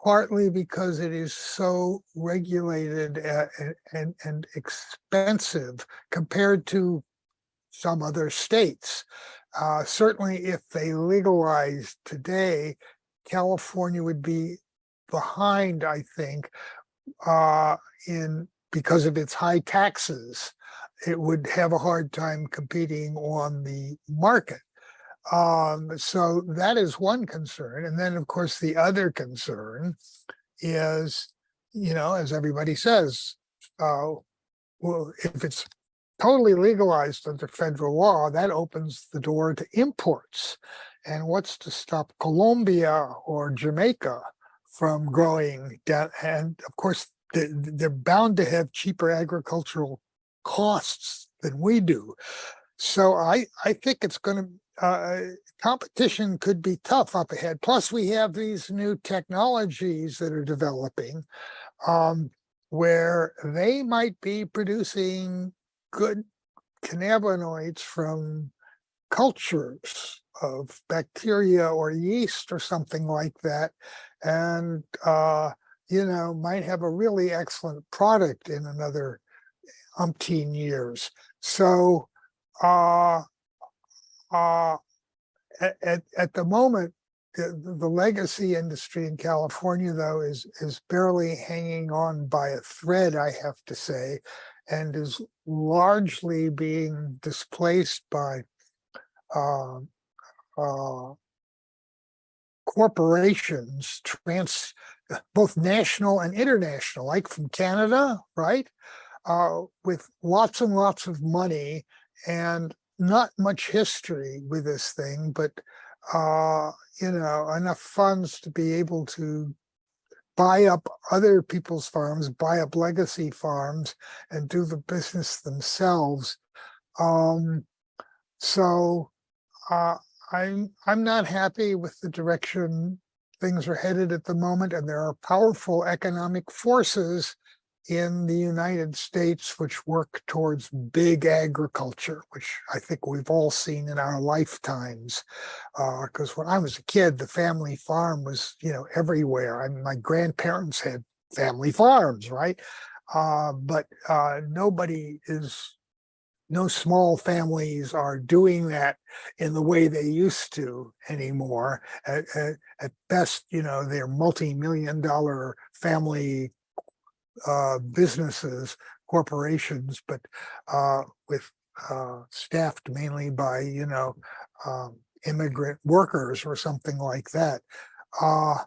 partly because it is so regulated and expensive compared to some other states. Certainly if they legalized today, California would be behind, I think, because of its high taxes. It would have a hard time competing on the market. So that is one concern. And then, of course, the other concern is, as everybody says, well, if it's totally legalized under federal law, that opens the door to imports. And what's to stop Colombia or Jamaica from growing down? And of course, they're bound to have cheaper agricultural costs than we do. So I think it's going to, competition could be tough up ahead. Plus, we have these new technologies that are developing where they might be producing good cannabinoids from cultures of bacteria or yeast or something like that, and might have a really excellent product in another umpteen years. So at the moment, the legacy industry in California, though, is barely hanging on by a thread, I have to say, and is largely being displaced by corporations, both national and international, like from Canada, right? With lots and lots of money and not much history with this thing, but enough funds to be able to buy up other people's farms, buy up legacy farms, and do the business themselves. So I'm not happy with the direction things are headed at the moment, and there are powerful economic forces in the United States which work towards big agriculture, which I think we've all seen in our lifetimes. Because when I was a kid, the family farm was, everywhere. I mean, my grandparents had family farms, right? But no small families are doing that in the way they used to anymore. At best, they're multi-million-dollar family businesses, corporations, but with staffed mainly by immigrant workers or something like that. I'm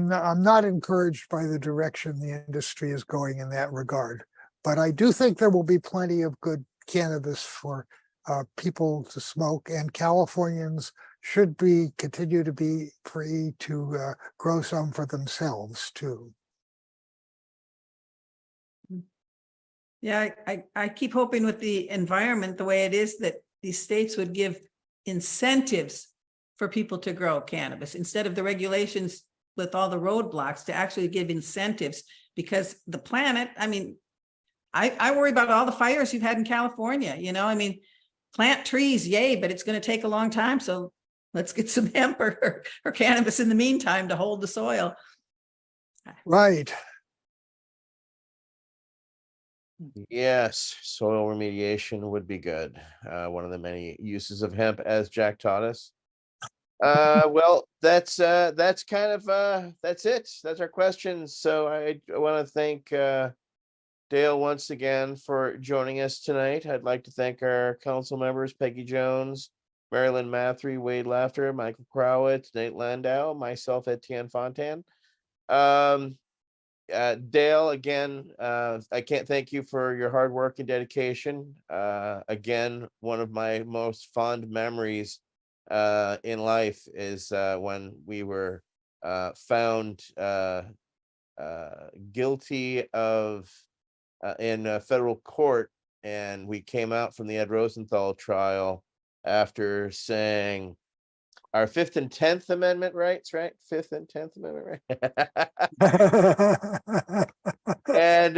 not encouraged by the direction the industry is going in that regard, but I do think there will be plenty of good cannabis for people to smoke, and Californians should continue to be free to grow some for themselves too. Yeah, I keep hoping with the environment the way it is that these states would give incentives for people to grow cannabis instead of the regulations with all the roadblocks, to actually give incentives, because the planet, I mean, I worry about all the fires you've had in California, plant trees, yay, but it's going to take a long time. So let's get some hemp or cannabis in the meantime to hold the soil. Right. Yes, soil remediation would be good. One of the many uses of hemp, as Jack taught us. Well, that's kind of that's it. That's our questions. So I want to thank Dale once again for joining us tonight. I'd like to thank our council members, Peggy Jones, Marilyn Mathry, Wade Laughter, Michael Crowitz, Nate Landau, myself, Etienne Fontan. Dale, again, I can't thank you for your hard work and dedication. Again, one of my most fond memories in life is when we were found guilty of in federal court, and we came out from the Ed Rosenthal trial after saying our Fifth and 10th Amendment rights, right? Fifth and 10th Amendment, right? And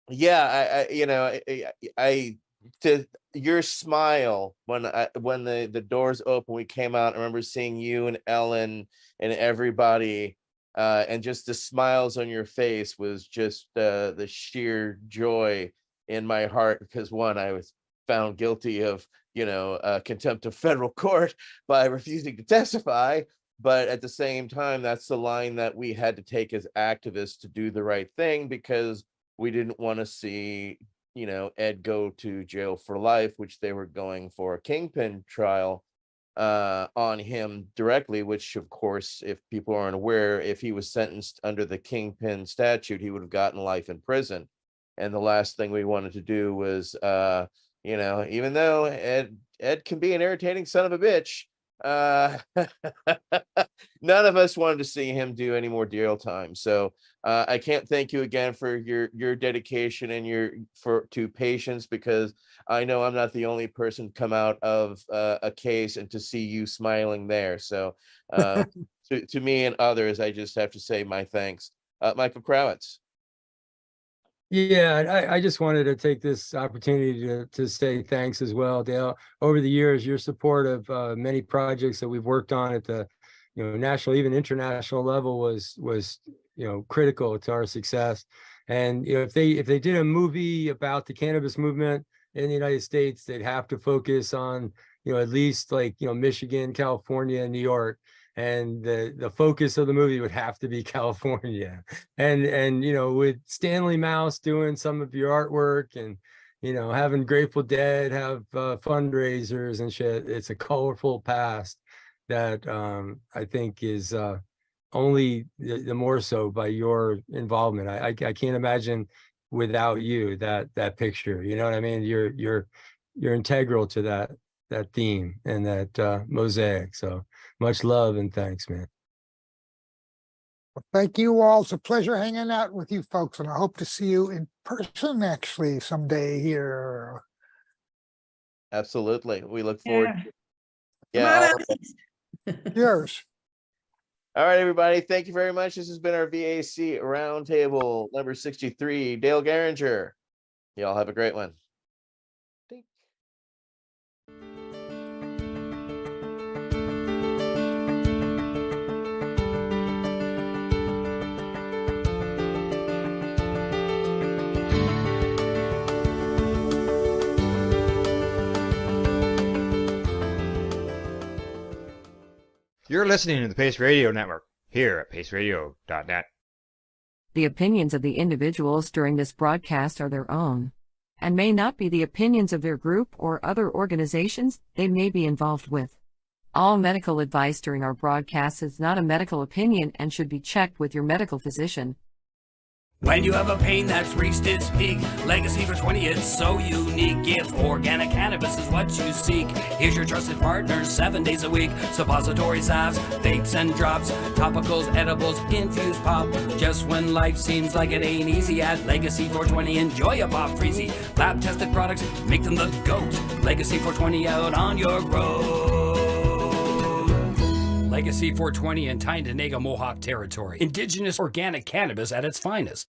yeah, I to your smile when the doors open, we came out. I remember seeing you and Ellen and everybody, and just the smiles on your face was just the sheer joy in my heart, because one, I was found guilty of contempt of federal court by refusing to testify, but at the same time, that's the line that we had to take as activists to do the right thing, because we didn't want to see Ed go to jail for life, which they were going for a kingpin trial on him directly, which of course, if people aren't aware, if he was sentenced under the kingpin statute, he would have gotten life in prison. And the last thing we wanted to do was even though Ed can be an irritating son of a bitch, none of us wanted to see him do any more jail time. So I can't thank you again for your dedication and to patience, because I know I'm not the only person come out of a case and to see you smiling there. So to me and others, I just have to say my thanks. Michael Crowitz. Yeah, I just wanted to take this opportunity to say thanks as well, Dale. Over the years, your support of many projects that we've worked on at the national, even international level was critical to our success. And if they did a movie about the cannabis movement in the United States, they'd have to focus on at least Michigan, California, New York. And the focus of the movie would have to be California. And with Stanley Mouse doing some of your artwork, and having Grateful Dead have fundraisers and shit, it's a colorful past that I think is only the more so by your involvement. I can't imagine without you that picture. You know what I mean? You're integral to that theme and that mosaic. So much love and thanks, man. Well, thank you all. It's a pleasure hanging out with you folks, and I hope to see you in person actually someday here. Absolutely. We look forward. Yeah. Cheers. All right, everybody. Thank you very much. This has been our V.A.C. Roundtable number 63. Dale Gieringer. Y'all have a great one. You're listening to the Pace Radio Network, here at paceradio.net. The opinions of the individuals during this broadcast are their own, and may not be the opinions of their group or other organizations they may be involved with. All medical advice during our broadcast is not a medical opinion and should be checked with your medical physician. When you have a pain that's reached its peak, legacy for 20, it's so unique. If organic cannabis is what you seek, here's your trusted partners 7 days a week. Suppository salves, vapes and drops, topicals, edibles, infused pop. Just when life seems like it ain't easy, at Legacy 420 enjoy a pop freezy. Lab tested products make them the GOAT. Legacy 420 out on your road. Legacy 420 in Tyndonega Mohawk territory. Indigenous organic cannabis at its finest.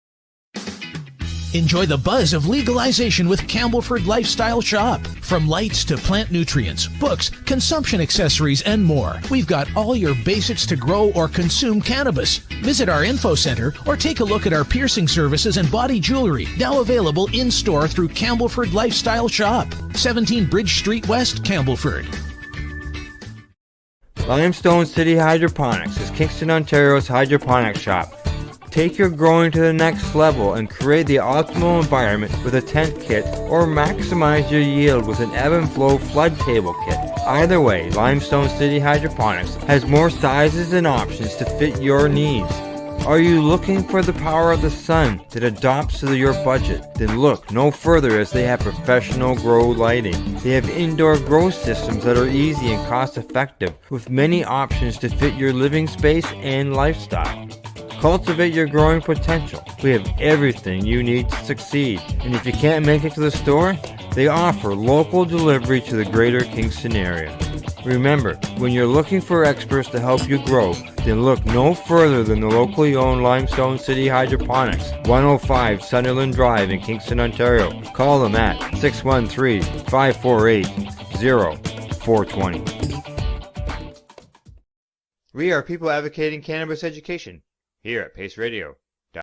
Enjoy the buzz of legalization with Campbellford Lifestyle Shop. From lights to plant nutrients, books, consumption accessories, and more, we've got all your basics to grow or consume cannabis. Visit our info center or take a look at our piercing services and body jewelry, now available in-store through Campbellford Lifestyle Shop, 17 Bridge Street West, Campbellford. Limestone City Hydroponics is Kingston, Ontario's hydroponics shop. Take your growing to the next level and create the optimal environment with a tent kit, or maximize your yield with an ebb and flow flood table kit. Either way, Limestone City Hydroponics has more sizes and options to fit your needs. Are you looking for the power of the sun that adapts to your budget? Then look no further, as they have professional grow lighting. They have indoor grow systems that are easy and cost effective, with many options to fit your living space and lifestyle. Cultivate your growing potential. We have everything you need to succeed. And if you can't make it to the store, they offer local delivery to the greater Kingston area. Remember, when you're looking for experts to help you grow, then look no further than the locally owned Limestone City Hydroponics, 105 Sunderland Drive in Kingston, Ontario. Call them at 613-548-0420. We are people advocating cannabis education here at Pace Radio.